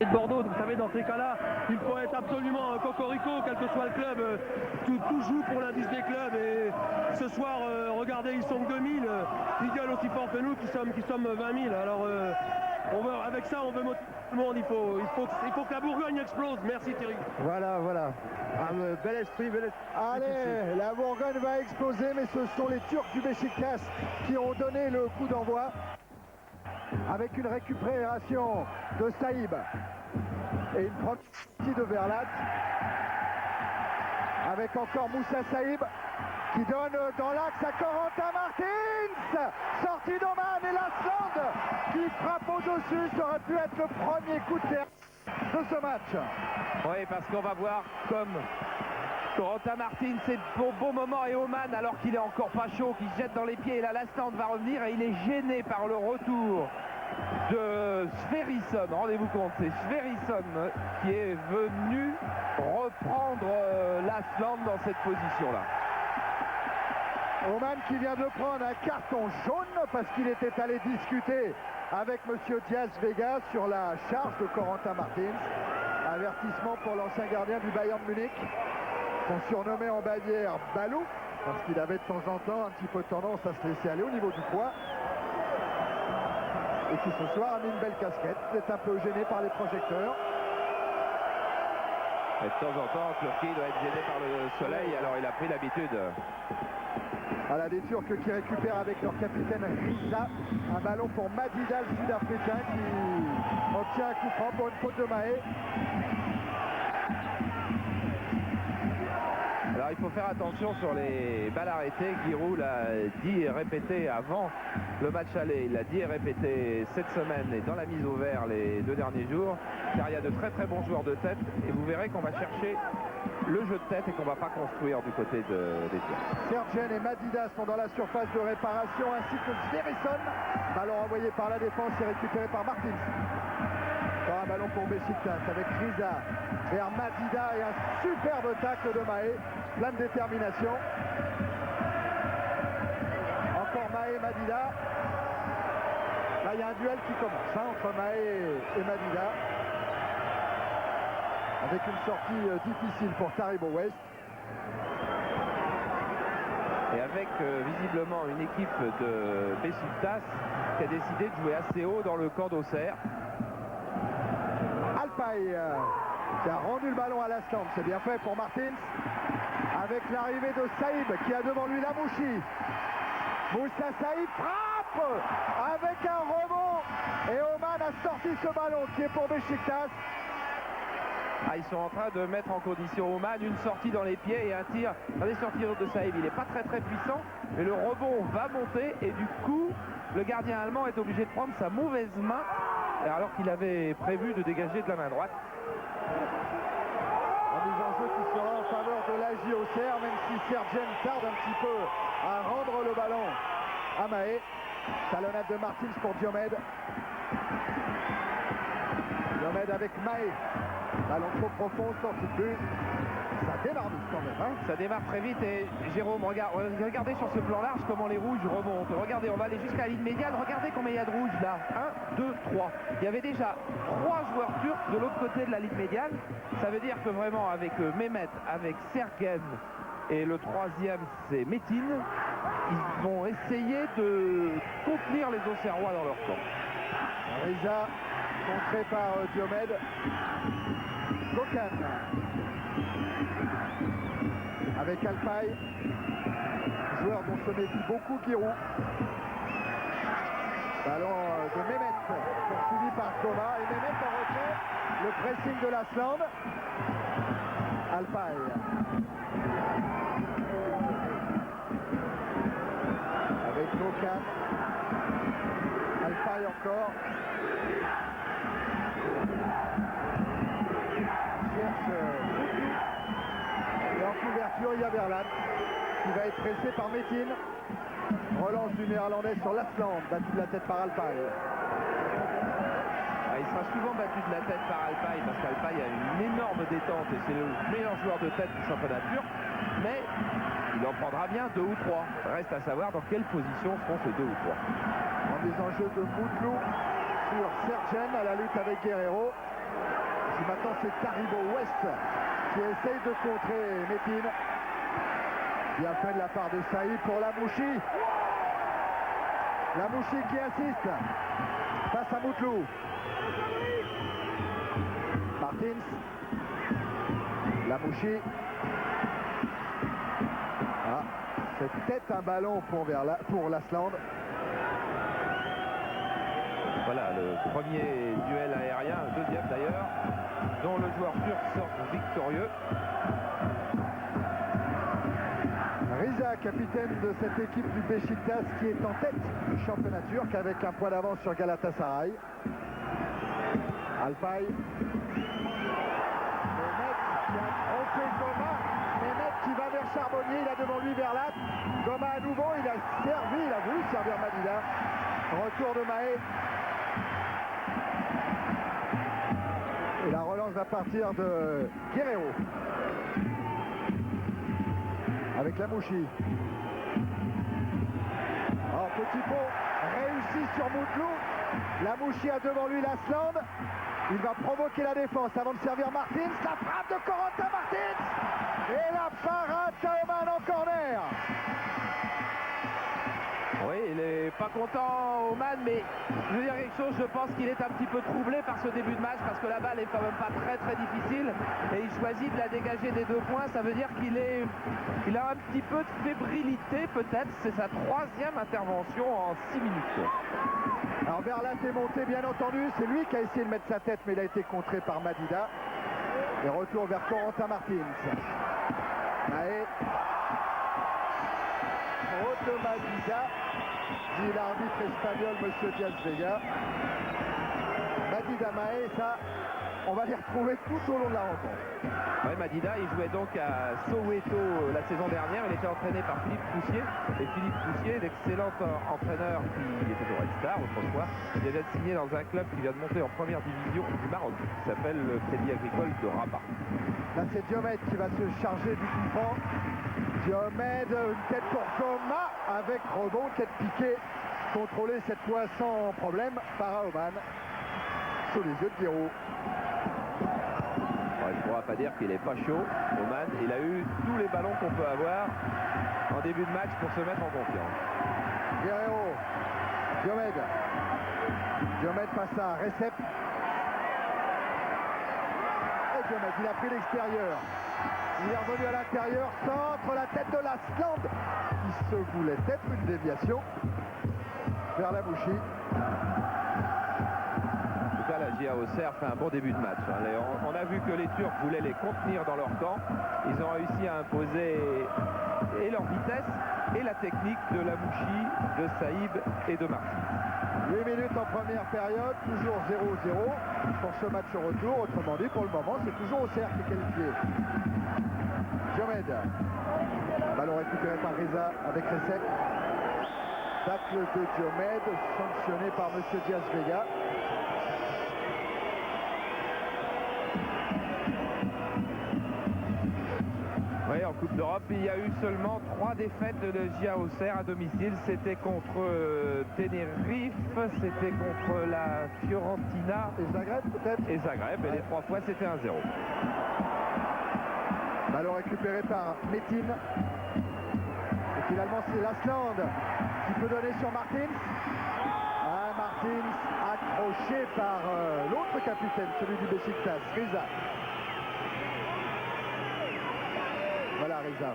de Bordeaux, vous savez, dans ces cas-là, il faut être absolument cocorico, quel que soit le club. Tout joue pour l'indice des clubs. Et ce soir, regardez, ils sont 2000. Ils gueulent aussi fort que nous qui sommes 20 000. Alors, avec ça, on veut motiver tout le monde. Il faut que la Bourgogne explose. Merci Thierry. Voilà. Bel esprit. Allez, la Bourgogne va exploser, mais ce sont les Turcs du Beşiktaş qui ont donné le coup d'envoi. Avec une récupération de Saïb et une partie de Verlat. Avec encore Moussa Saïb qui donne dans l'axe à Corentin Martins. Sortie d'Oman et Lasland qui frappe au-dessus. Ça aurait pu être le premier coup de terre de ce match. Oui, parce qu'on va voir comme Corentin Martins, c'est beau moment, et Oman, alors qu'il est encore pas chaud, qui se jette dans les pieds, et la Lasland va revenir et il est gêné par le retour de Sverrisson. Rendez-vous compte, c'est Sverrisson qui est venu reprendre Lasland dans cette position-là. Oman qui vient de prendre un carton jaune parce qu'il était allé discuter avec monsieur Diaz Vega sur la charge de Corentin Martins. Avertissement pour l'ancien gardien du Bayern Munich, qu'on surnommait en Bavière Balou, parce qu'il avait de temps en temps un petit peu tendance à se laisser aller au niveau du poids. Et qui ce soir a mis une belle casquette, c'est un peu gêné par les projecteurs. Et de temps en temps, Turquie doit être gêné par le soleil, alors il a pris l'habitude. Voilà, des Turcs qui récupèrent avec leur capitaine Riza un ballon pour Madida, le Sud-Africain, qui obtient un coup franc pour une faute de Mahé. Alors il faut faire attention sur les balles arrêtées. Giroud l'a dit et répété avant le match aller, il l'a dit et répété cette semaine et dans la mise au vert les 2 derniers jours, car il y a de très très bons joueurs de tête et vous verrez qu'on va chercher le jeu de tête et qu'on va pas construire du côté des Turcs. Sergen et Madida sont dans la surface de réparation, ainsi que Sverrisson. Ballon envoyé par la défense et récupéré par Martins. Encore un ballon pour Beşiktaş avec Riza vers Madida et un superbe tacle de Mahé, plein de détermination. Encore Mahé et Madida. Là il y a un duel qui commence entre Mahé et Madida, avec une sortie difficile pour Taribo West. Et avec visiblement une équipe de Beşiktaş qui a décidé de jouer assez haut dans le camp d'Auxerre. Alpay qui a rendu le ballon à Lasland, c'est bien fait pour Martins. Avec l'arrivée de Saïb qui a devant lui Lamouchi. Moussa Saïb frappe avec un rebond. Et Oman a sorti ce ballon qui est pour Beşiktaş. Ah, ils sont en train de mettre en condition Oman, une sortie dans les pieds et un tir. Regardez sur le tir de Saïb, il n'est pas très puissant, mais le rebond va monter et du coup, le gardien allemand est obligé de prendre sa mauvaise main alors qu'il avait prévu de dégager de la main droite. La mise en jeu qui sera en faveur de l'AJ Auxerre, même si Sergen tarde un petit peu à rendre le ballon à Mahé. Talonnade de Martins pour Diomède. Diomède avec Mahé. Ballon trop profond, sortie de but. Ça démarre vite quand même. Hein, ça démarre très vite et Jérôme, regardez sur ce plan large comment les rouges remontent. Regardez, on va aller jusqu'à la ligne médiane. Regardez combien il y a de rouges là. 1, 2, 3. Il y avait déjà 3 joueurs turcs de l'autre côté de la ligne médiane. Ça veut dire que vraiment avec Mehmet, avec Sergen et le troisième c'est Metin, ils vont essayer de contenir les Auxerrois dans leur camp. Riza contré par Diomède. Kokan avec Alpay, joueur dont se méfie beaucoup Giroud. Ballon de Mehmet poursuivi par Koma et Mehmet en retrait. Le pressing de Lasland. Alpay. Avec Kokan. Alpay encore. Et en couverture, il y a Verlat qui va être pressé par Metin. Relance du néerlandais sur Lasland, battu de la tête par Alpay. Il sera souvent battu de la tête par Alpay parce qu'Alpay a une énorme détente et c'est le meilleur joueur de tête du championnat turc. Mais il en prendra bien 2 ou 3. Reste à savoir dans quelle position seront ces 2 ou 3. En mise en jeu de Moutlou sur Sergen à la lutte avec Guerrero. Si maintenant c'est Taribo West qui essaye de contrer Metin. Bien fait de la part de Saïd pour Lamouchi. Lamouchi qui insiste face à Moutlou. Martins. Lamouchi. Ah, c'est peut-être un ballon pour l'Asland. Voilà le premier duel aérien, le deuxième d'ailleurs, dont le joueur turc sort victorieux. Riza, capitaine de cette équipe du Beşiktaş qui est en tête du championnat turc avec un point d'avance sur Galatasaray. Alpay. Mehmet qui a trompé Goma. Mehmet qui va vers Charbonnier, il a devant lui Verlat. Goma à nouveau, il a voulu servir Madida. Retour de Mahé. Et la relance va partir de Guerrero. Avec Lamouchi. Alors petit pont réussi sur Moutlou. Lamouchi a devant lui l'Asland. Il va provoquer la défense avant de servir Martins. La frappe de Corentin Martins. Et la parade d'Oman en corner. Oui, il n'est pas content Oman, mais je veux dire quelque chose, je pense qu'il est un petit peu troublé par ce début de match parce que la balle est quand même pas très difficile et il choisit de la dégager des 2 points. Ça veut dire qu'il a un petit peu de fébrilité peut-être. C'est sa 3e intervention en 6 minutes. Alors Verlat est monté bien entendu, c'est lui qui a essayé de mettre sa tête mais il a été contré par Madida. Et retour vers Corentin Martins. Mahé. Faute de Madida, dit l'arbitre espagnol monsieur Diaz Vega. Madida Mahé, ça, on va les retrouver tout au long de la rencontre. Oui, Madida, il jouait donc à Soweto la saison dernière. Il était entraîné par Philippe Poussier. Et Philippe Poussier, l'excellent entraîneur qui était au Red Star autrefois, il avait signé dans un club qui vient de monter en première division du Maroc, qui s'appelle le Crédit Agricole de Rabat. Là, c'est Diomède qui va se charger du coup franc. Diomède, une tête pour Goma avec rebond, tête piquée, contrôlée cette fois sans problème par Oman. Sous les yeux de Giroud. Il ne pourra pas dire qu'il n'est pas chaud, Oman. Il a eu tous les ballons qu'on peut avoir en début de match pour se mettre en confiance. Guerrero, Diomède. Diomède passe à Recep. Et Diomède, il a pris l'extérieur. Il est revenu à l'intérieur, centre, la tête de l'Asland. Il se voulait être une déviation vers Lamouchi. En tout cas, la GIA Auxerre fait un bon début de match. On a vu que les Turcs voulaient les contenir dans leur camp. Ils ont réussi à imposer et leur vitesse et la technique de Lamouchi, de Saïb et de Martins. 8 minutes en première période, toujours 0-0 pour ce match au retour. Autrement dit, pour le moment, c'est toujours Auxerre qui est qualifié. Diomède. Ballon récupéré par Riza avec Recep. Tacle de Diomède, sanctionné par M. Diaz Vega. Oui, en Coupe d'Europe, il y a eu seulement 3 défaites de GIA Auxerre à domicile. C'était contre Tenerife, c'était contre la Fiorentina. Et Zagreb peut-être. Et Zagreb, et les 3 fois c'était 1-0. Ballon récupéré par Metin. Et finalement c'est l'Asland qui peut donner sur Martins. Ah, Martins accroché par l'autre capitaine, celui du Beşiktaş, Riza. Voilà Riza.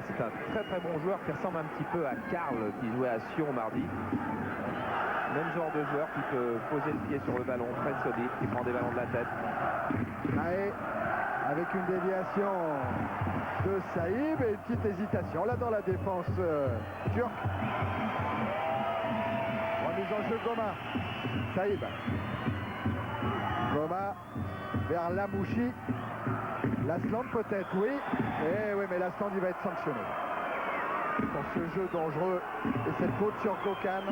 C'est un très bon joueur qui ressemble un petit peu à Karl qui jouait à Sion mardi. Même genre de joueur qui peut poser le pied sur le ballon, très solide, qui prend des ballons de la tête. Mahé avec une déviation de Saïb et une petite hésitation là dans la défense turque. Remise en jeu Goma. Saïb. Goma vers Lamouchi. L'Asland peut-être, oui. Eh oui, mais l'Asland il va être sanctionné. Pour ce jeu dangereux et cette faute sur Kokan.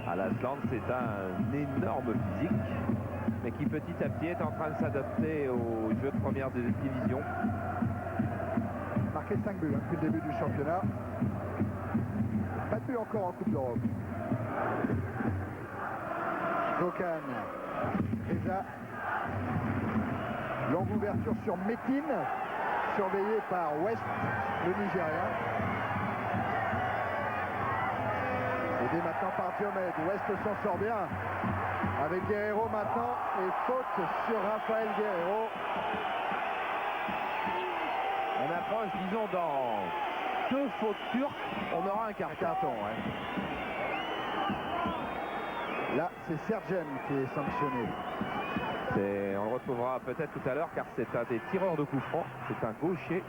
À l'Asland, c'est un énorme physique, mais qui petit à petit est en train de s'adapter au jeu de première division. Marqué 5 buts depuis le début du championnat. Pas Pas de but encore en Coupe d'Europe. Gokan. Reza. Longue ouverture sur Metin, surveillé par West, le Nigérien. Aidé maintenant par Diomed. West s'en sort bien. Avec Guerrero maintenant. Et faute sur Raphaël Guerrero. On approche, disons, dans 2 fautes turques, on aura un carton. Ouais. Là, c'est Sergen qui est sanctionné. On le retrouvera peut-être tout à l'heure car c'est un des tireurs de coups francs. C'est un gaucher.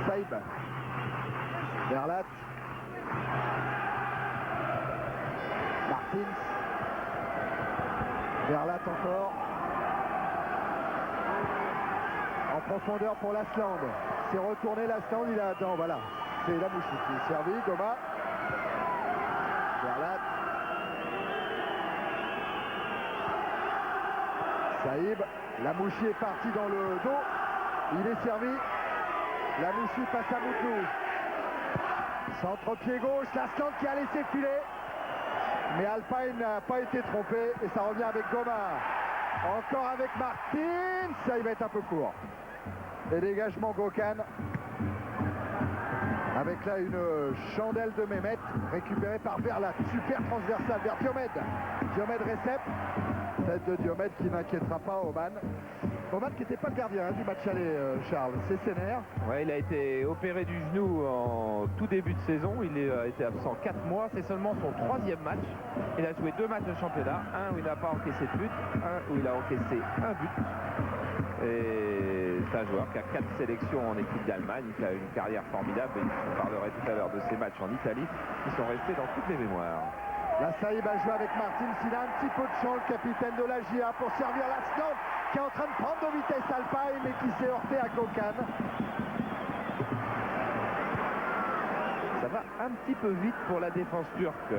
Saïb. Verlat. Martins. Verlat encore. En profondeur pour l'Asland. C'est retourné l'Asland, il a attend, voilà. C'est Lamouchi qui est servi, Goma. Verlat. Saïb. Lamouchi est parti dans le dos. Il est servi. Lamouchi passe à Moutlou. Centre-pied gauche, l'Asland qui a laissé filer. Mais Alpine n'a pas été trompé et ça revient avec Goma. Encore avec Martin. Ça, il va être un peu court. Et dégagement Gokan. Avec là une chandelle de Mehmet récupérée par Verlat. Super transversal vers Diomed. Diomed récepte. Tête de Diomed qui n'inquiétera pas Oman. Oman qui n'était pas le gardien du match aller, Charles. C'est Sénère. Ouais, il a été opéré du genou en tout début de saison. Il a été absent 4 mois. C'est seulement son 3e match. Il a joué 2 matchs de championnat. Un où il n'a pas encaissé de but. Un où il a encaissé un but. Et c'est un joueur qui a 4 sélections en équipe d'Allemagne, qui a une carrière formidable. Et je parlerai tout à l'heure de ses matchs en Italie qui sont restés dans toutes les mémoires. La Saïb a joué avec Martins. Il a un petit peu de champ, le capitaine de la GIA, pour servir l'Asland qui est en train de prendre de vitesse Alpine mais qui s'est heurté à Gokan. Ça va un petit peu vite pour la défense turque.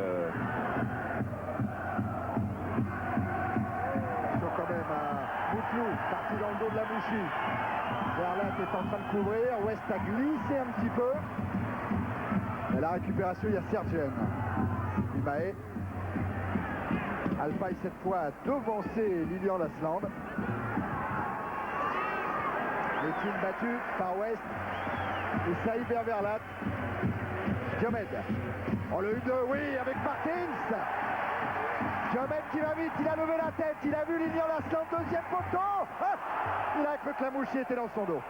Attention quand même à Moutlou, parti dans le dos de Lamouchi. Verlat est en train de couvrir. West a glissé un petit peu. Et la récupération, il y a Sergen. Imae. Alpine cette fois a devancé Lilian Asland. Metin battu par West. Et Saïb vers Verlat. Diomed. On le 1-2, oui, avec Martins. Diomed qui va vite, il a levé la tête, il a vu Lilian Asland, deuxième poteau. Ah, il a cru que Lamouchi était dans son dos.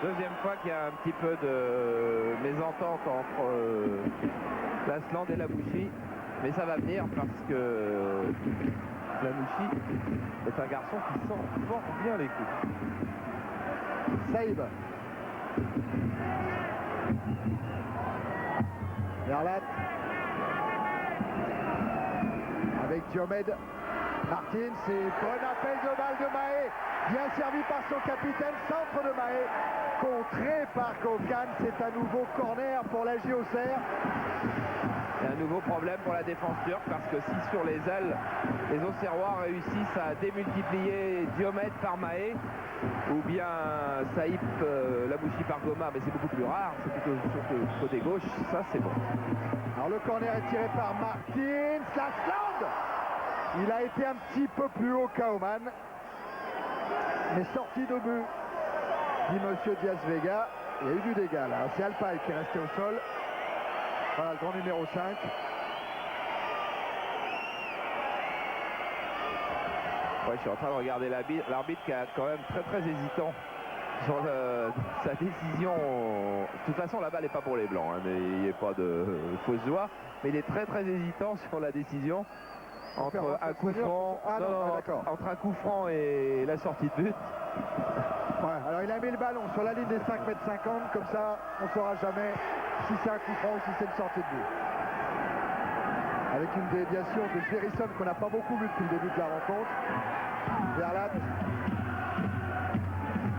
Deuxième fois qu'il y a un petit peu de mésentente entre l'Asland et Lamouchi. Mais ça va venir parce que Lamouchi est un garçon qui sent fort bien les coups. Saïb. Verlat. Avec Diomed. Martins, c'est bon appel de balle de Mahé. Bien servi par son capitaine. Centre de Mahé. Contré par Gokan. C'est un nouveau corner pour la JOCR. Et un nouveau problème pour la défense turque parce que si sur les ailes, les Auxerrois réussissent à démultiplier Diomed par Mahé ou bien Saïb Lamouchi par Goma, mais c'est beaucoup plus rare, c'est plutôt sur le côté gauche, ça c'est bon. Alors le corner est tiré par Martins. L'Asland. Il a été un petit peu plus haut qu'Auman. Mais sorti de but, dit Monsieur Diaz Vega. Il y a eu du dégât là. C'est Alpay qui est resté au sol. Voilà le grand numéro 5. Ouais, je suis en train de regarder l'arbitre qui est quand même très hésitant sur sa décision. De toute façon, la balle n'est pas pour les Blancs, hein, mais il n'y a pas de fausse joie. Mais il est très hésitant sur la décision entre un coup franc, entre un coup franc et la sortie de but. Ouais, alors il a mis le ballon sur la ligne des 5,50 m, comme ça on ne saura jamais si c'est un coup franc ou si c'est une sortie de but. Avec une déviation de Sverrisson qu'on n'a pas beaucoup vu depuis le début de la rencontre. Verlat.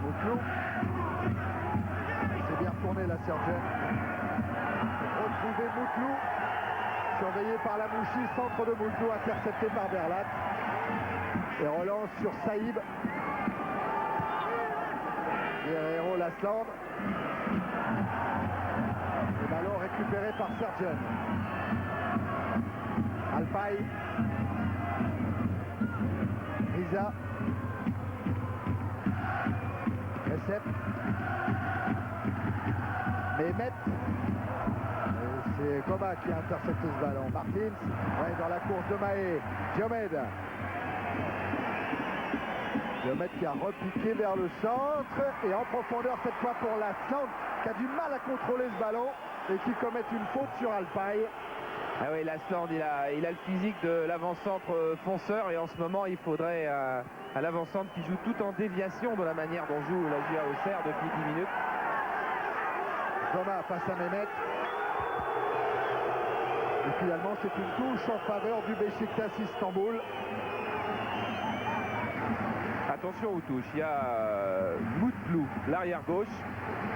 Moutlou. C'est bien retourné la Sergen. Retrouvé Moutlou. Surveillé par Lamouchi, centre de Moutlou, intercepté par Verlat. Et relance sur Saïb. Guerrero l'Asland. Le ballon récupéré par Sergen. Alpay. Riza. Recep. Mehmet. C'est Goma qui a intercepté ce ballon. Martins, ouais, dans la course de Mahé. Diomède. Diomède qui a repiqué vers le centre et en profondeur cette fois pour Lasland qui a du mal à contrôler ce ballon et qui commet une faute sur Alpay. Ah oui, Lasland, il a le physique de l'avant-centre fonceur et en ce moment il faudrait à l'avant-centre qui joue tout en déviation de la manière dont joue la GIA Auxerre depuis 10 minutes. Goma face à Mehmet. Et finalement c'est une touche en faveur du Beşiktaş Istanbul. Attention aux touches, il y a Mutlu, l'arrière gauche,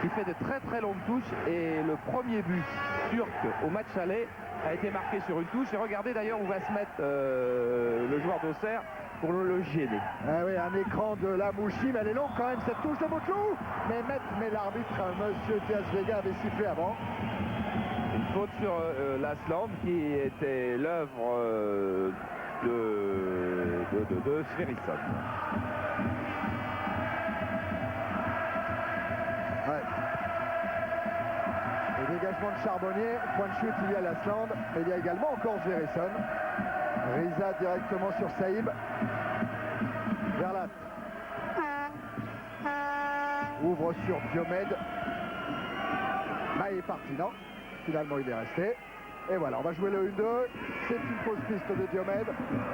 qui fait de très très longues touches et le premier but turc au match aller a été marqué sur une touche. Et regardez d'ailleurs où va se mettre le joueur d'Auxerre pour le gêner. Ah oui, un écran de Lamouchi, mais elle est longue quand même cette touche de Mutlu. Mais l'arbitre, monsieur Diaz Vega, avait sifflé avant. Une faute sur Lasland qui était l'œuvre de Sverrisson. Ouais. Le dégagement de Charbonnier, point de chute, il y a Lasland, mais il y a également encore Sverrisson. Riza directement sur Saïb. Verlat. Ouvre sur Diomède. Mahé est parti, non? Finalement, il est resté. Et voilà, on va jouer le 1-2. C'est une fausse piste de Diomède.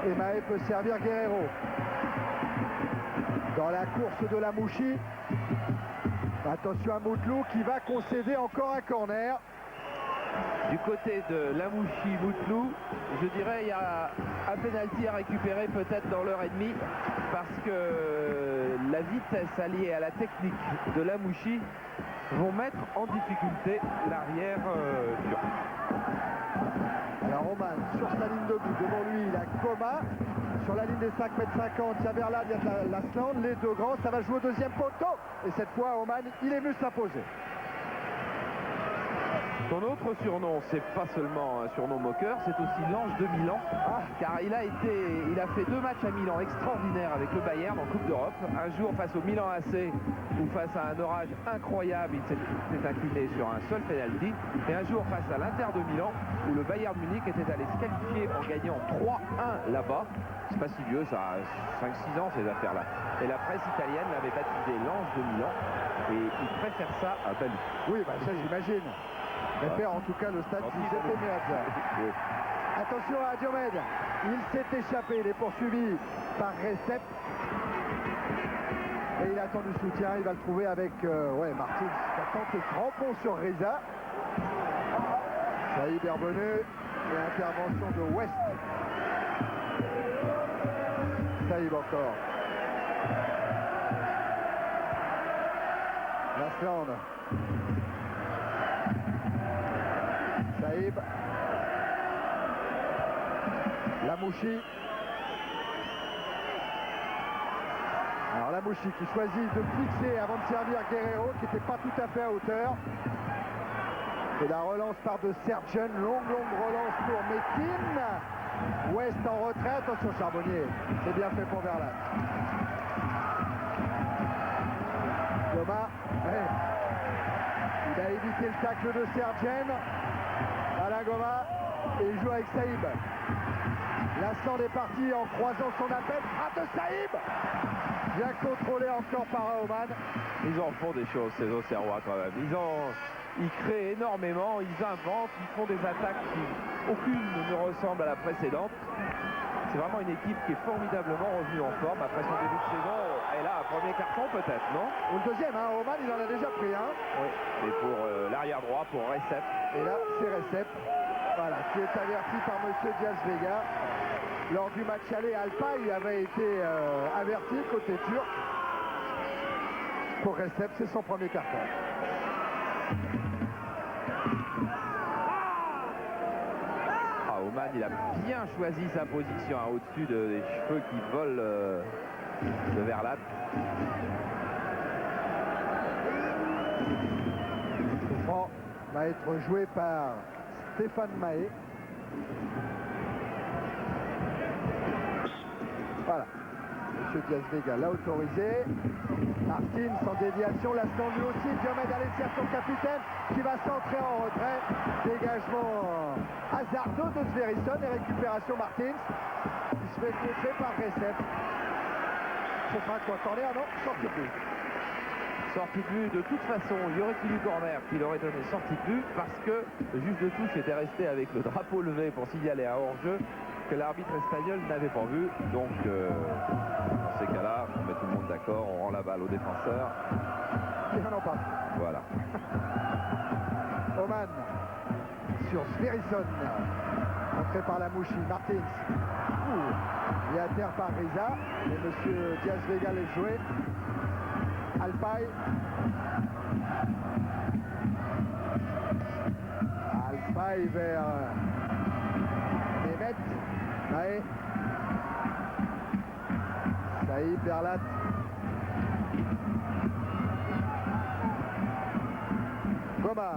Et Mahé peut servir Guerrero. Dans la course de Lamouchi. Attention à Mutlu qui va concéder encore un corner. Du côté de Lamouchi Mutlu, je dirais il y a un pénalty à récupérer peut-être dans l'heure et demie parce que la vitesse alliée à la technique de Lamouchi vont mettre en difficulté l'arrière turc. Alors Oman sur sa ligne de but, devant lui il a Goma. Sur la ligne des 5,50 m, il y a Verlat, il y a Lasland, les deux grands, ça va jouer au deuxième poteau. Et cette fois Oman, il est venu s'imposer. Son autre surnom, c'est pas seulement un surnom moqueur, c'est aussi l'ange de Milan, car il a fait 2 matchs à Milan extraordinaires avec le Bayern en Coupe d'Europe. Un jour face au Milan AC, où face à un orage incroyable, il s'est incliné sur un seul penalty. Et un jour face à l'Inter de Milan, où le Bayern Munich était allé se qualifier en gagnant 3-1 là-bas. C'est pas si vieux, ça a 5-6 ans ces affaires-là. Et la presse italienne l'avait baptisé l'ange de Milan, et il préfère ça à Bali. Oui, bah ça j'imagine. Préfère en tout cas le stade Giuseppe Meazza. Oui. Attention à Diomède, il s'est échappé, il est poursuivi par Recep. Et il attend du soutien, il va le trouver avec Martins qui a tenté crampon sur Riza. Saïd est revenu et intervention de West. Saïd encore. Lasland. Saïb. Lamouchi. Alors Lamouchi qui choisit de fixer avant de servir Guerrero qui n'était pas tout à fait à hauteur. Et la relance part de Sergen, longue relance pour Metin. West en retrait, attention Charbonnier, c'est bien fait pour Verlat. Goma, il a évité le tacle de Sergen. Alain Goma, et il joue avec Saïb. Lasland est parti en croisant son appel. Frappe de Saïb. Bien contrôlé encore par Oman. Ils en font des choses, ces Auxerrois quand même. Ils créent énormément, ils inventent, ils font des attaques qui aucune ne ressemble à la précédente. C'est vraiment une équipe qui est formidablement revenue en forme après son début de saison. Et là, un premier carton peut-être, non? Ou le deuxième, hein, Oman il en a déjà pris un. Oui, et pour l'arrière droit, pour Recep. Et là, c'est Recep, voilà, qui est averti par monsieur Diaz Vega. Lors du match aller, Alpay avait été averti côté turc. Pour Recep, c'est son premier carton. Oman, il a bien choisi sa position hein, au-dessus des cheveux qui volent de Verlat. franc va être joué par Stéphane Mahé. Voilà. Monsieur Diaz Vega l'a autorisé. Martins en déviation, Lasland lui aussi. Diomède Alessia, son capitaine, qui va centrer en retrait. Dégagement hasardeux de Sverrisson et récupération Martins, qui se fait contrer par Recep. Ce sera quoi? Corner? Non, sortie de but. Sortie de but, de toute façon, il y aurait-il eu corner qu'il aurait donné sortie de but parce que le juge de touche était resté avec le drapeau levé pour signaler un hors-jeu que l'arbitre espagnol n'avait pas vu. Donc, dans ces cas-là, on met tout le monde d'accord, on rend la balle au défenseur. Il n'en pas. Voilà. Oman sur Sverrisson. Entré par la Mouchi. Martins. Il est à terre par Riza. Et monsieur Diaz Vega laisse jouer. Alpay. Alpay vers Mehmet. Mahé. Saïd Berlat. Goma.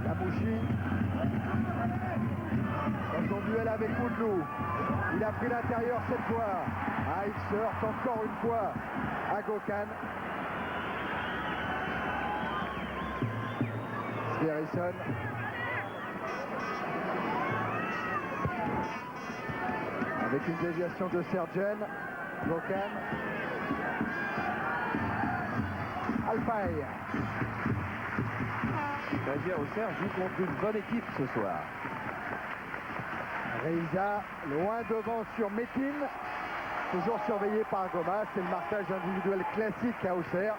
Yamouchi. Dans son duel avec Moudlou. Il a pris l'intérieur cette fois. Ah, il se heurte encore une fois à Gökhan. Sverrisson. Avec une déviation de Sergen. Gökhan. Alpay. Auxerre joue contre une bonne équipe ce soir. Reiza loin devant sur Metin. Toujours surveillé par Goma. C'est le marquage individuel classique à Auxerre.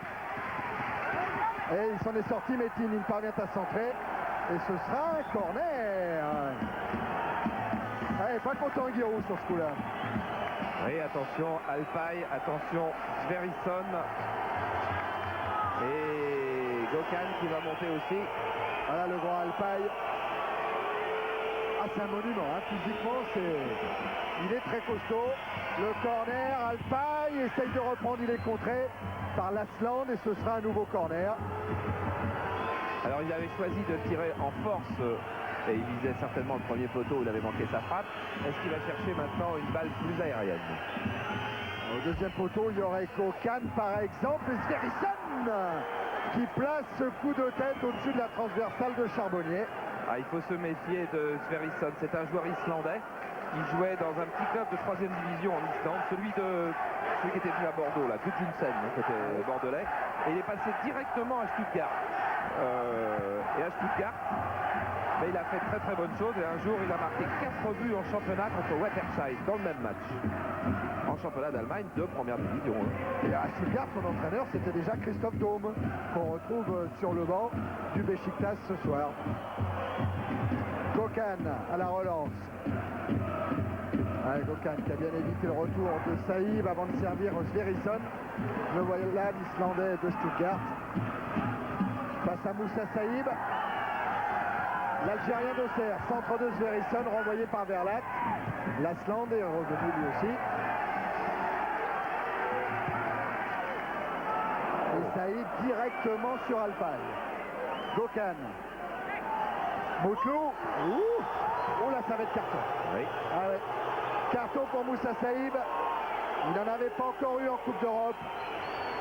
Et il s'en est sorti, Metin. Il parvient à centrer. Et ce sera un corner. Allez, pas content Guiraud sur ce coup-là. Oui, attention Alpay, attention Sverrisson. Et Gökhan qui va monter aussi. Voilà le grand Alpay. Ah, c'est un monument, hein. Physiquement, il est très costaud. Le corner, Alpay essaye de reprendre, il est contré par Lasland et ce sera un nouveau corner. Alors il avait choisi de tirer en force et il visait certainement le premier poteau où il avait manqué sa frappe. Est-ce qu'il va chercher maintenant une balle plus aérienne? Au deuxième poteau, il y aurait Gökhan par exemple et Sverrisson qui place ce coup de tête au-dessus de la transversale de Charbonnier. Ah, il faut se méfier de Sverrisson. C'est un joueur islandais qui jouait dans un petit club de 3e division en Islande, celui qui était venu à Bordeaux, là, Gudjunsen, qui était bordelais, et il est passé directement à Stuttgart. Et à Stuttgart, mais il a fait très très bonne chose et un jour il a marqué 4 buts en championnat contre Wattenscheid dans le même match. En championnat d'Allemagne de première division. Et à Stuttgart, son entraîneur, c'était déjà Christophe Daum, qu'on retrouve sur le banc du Beşiktaş ce soir. Gökhan à la relance. Gökhan qui a bien évité le retour de Saïb avant de servir Sverrisson. Le voilà l'Islandais de Stuttgart. Face à Moussa Saïb. L'Algérien d'Auxerre, centre de Sverrisson, renvoyé par Verlat. Lasland est revenu lui aussi. Et Saïb directement sur Alpay. Gökhan. Motlou. Oh là, ça va être carton. Oui. Ah ouais. Carton pour Moussa Saïb. Il n'en avait pas encore eu en Coupe d'Europe.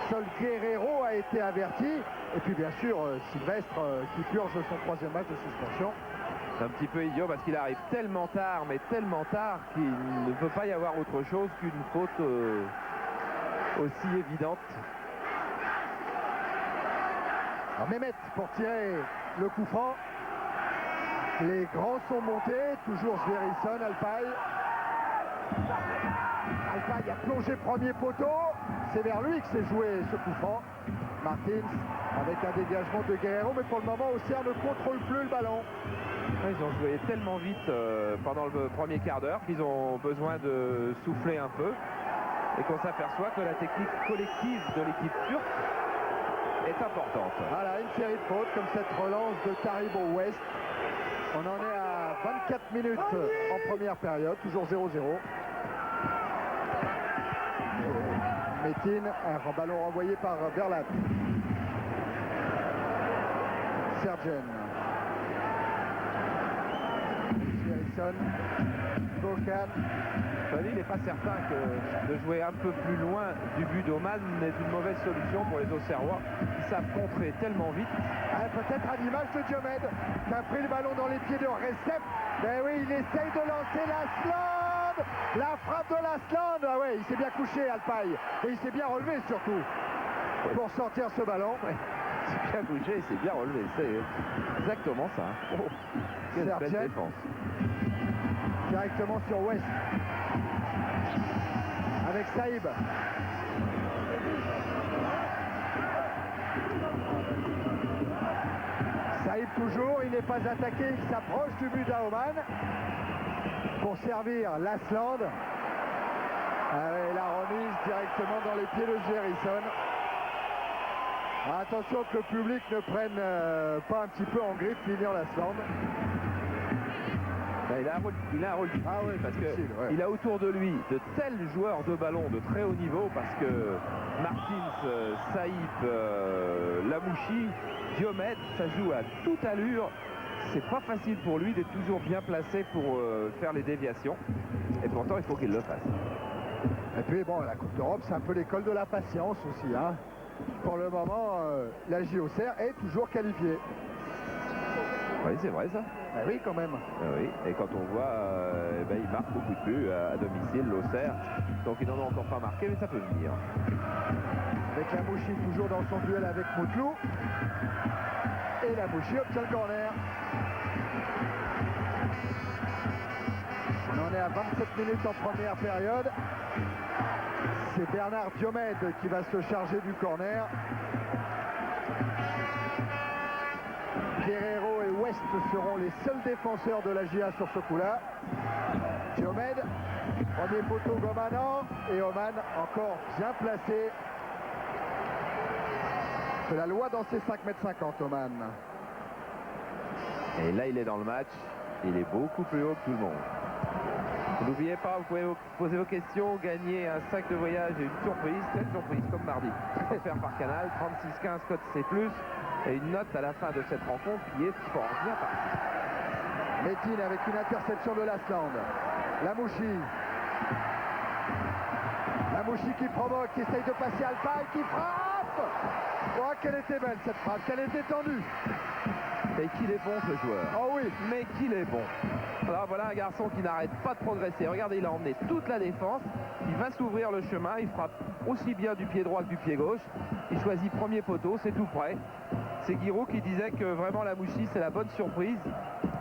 Seul Guerrero a été averti. Et puis bien sûr, Sylvestre qui purge son 3e match de suspension. C'est un petit peu idiot parce qu'il arrive tellement tard, mais tellement tard qu'il ne peut pas y avoir autre chose qu'une faute aussi évidente. Alors Mehmet pour tirer le coup franc. Les grands sont montés, toujours Sverrisson, Alpay. Alpay a plongé premier poteau. C'est vers lui que s'est joué ce coup franc. Martins avec un dégagement de Guerrero, mais pour le moment Auxerre ne contrôle plus le ballon. Ils ont joué tellement vite pendant le premier quart d'heure qu'ils ont besoin de souffler un peu et qu'on s'aperçoit que la technique collective de l'équipe turque est importante. Voilà, une série de fautes comme cette relance de Taribo West. On en est à 24 minutes en première période, toujours 0-0. Metin, un ballon renvoyé par Berlat. Sergen. Sverrisson. Gokan. Il n'est pas certain que de jouer un peu plus loin du but d'Oman n'est une mauvaise solution pour les Auxerrois qui savent contrer tellement vite. Peut-être à l'image de Diomède qui a pris le ballon dans les pieds de Recep. Mais oui, il essaye de lancer l'Asland. La frappe de l'Asland. Ah ouais, il s'est bien couché Alpaï. Et il s'est bien relevé surtout pour sortir ce ballon. Ouais. Il s'est bien couché, il s'est bien relevé. C'est exactement ça. Oh, quelle belle Sergen. défense. Directement sur West. Avec Saïb. Saïb toujours, il n'est pas attaqué, il s'approche du but d'Aoman pour servir l'Asland. La remise directement dans les pieds de Sverrisson. Attention que le public ne prenne pas un petit peu en griffe Lilian Lasland. Il a un rôle difficile parce ouais. qu'il a autour de lui de tels joueurs de ballon de très haut niveau parce que Martins, Saïb, Lamouchi, Diomède, ça joue à toute allure. C'est pas facile pour lui d'être toujours bien placé pour faire les déviations. Et pourtant, il faut qu'il le fasse. Et puis bon, la Coupe d'Europe, c'est un peu l'école de la patience aussi. Hein. Pour le moment, la JOCR est toujours qualifiée. Oui, c'est vrai ça. Ah oui, quand même. Ah oui. Et quand on voit, il marque beaucoup de buts à domicile, l'Auxerre. Donc ils n'en ont encore pas marqué, mais ça peut venir. Avec Lamouchi toujours dans son duel avec Moutlou. Et Lamouchi obtient le corner. On en est à 27 minutes en première période. C'est Bernard Diomède qui va se charger du corner. Guerrero et West seront les seuls défenseurs de la GIA sur ce coup-là. Diomède, premier poteau Gomanan et Oman encore bien placé. C'est la loi dans ses 5,50 m, Oman. Et là, il est dans le match. Il est beaucoup plus haut que tout le monde. N'oubliez pas, vous pouvez poser vos questions, gagner un sac de voyage et une surprise, cette surprise comme mardi. Offert par Canal, 3615 code C+, et une note à la fin de cette rencontre qui est fort bien partie. Metin avec une interception de Lasland. Lamouchi. Lamouchi qui provoque, qui essaye de passer Alpaï, qui frappe. Oh, qu'elle était belle cette frappe, qu'elle était tendue. Et qu'il est bon ce joueur. Oh oui. Mais qu'il est bon. Alors voilà un garçon qui n'arrête pas de progresser. Regardez, il a emmené toute la défense. Il va s'ouvrir le chemin. Il frappe aussi bien du pied droit que du pied gauche. Il choisit premier poteau, c'est tout près. C'est Guiraud qui disait que vraiment Lamouchi c'est la bonne surprise.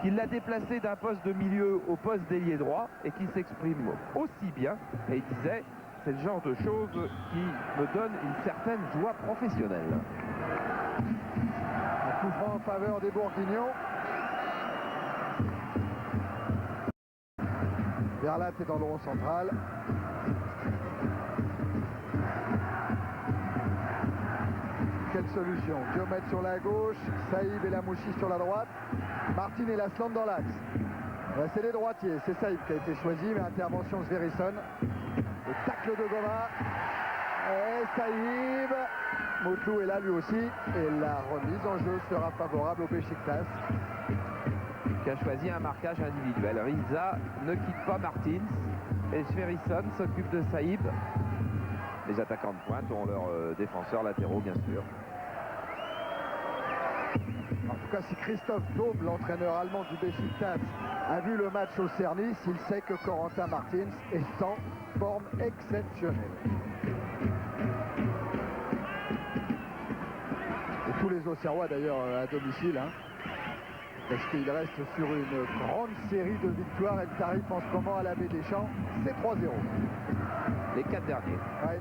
Qu'il l'a déplacé d'un poste de milieu au poste d'ailier droit et qu'il s'exprime aussi bien. Et il disait, c'est le genre de choses qui me donne une certaine joie professionnelle. Un coup franc en faveur des Bourguignons. Berlat est dans le rond central. Quelle solution? Diomède sur la gauche, Saïb et Lamouchi sur la droite, Martin et Lasland dans l'axe. C'est les droitiers, c'est Saïb qui a été choisi, mais intervention Sverrisson. Le tacle de Goma. Et Saïb. Moutlou est là lui aussi. Et la remise en jeu sera favorable au Beşiktaş. Qui a choisi un marquage individuel. Riza ne quitte pas Martins et Sverrisson s'occupe de Saïb. Les attaquants de pointe ont leurs défenseurs latéraux bien sûr. En tout cas, si Christophe Daum, l'entraîneur allemand du Beşiktaş, a vu le match au Cernis, il sait que Corentin Martins est en forme exceptionnelle. Et tous les Auxerrois d'ailleurs à domicile, hein, parce qu'il reste sur une grande série de victoires. Elle arrive en ce moment à la Baie des Champs, c'est 3-0. Les 4 derniers. Ouais.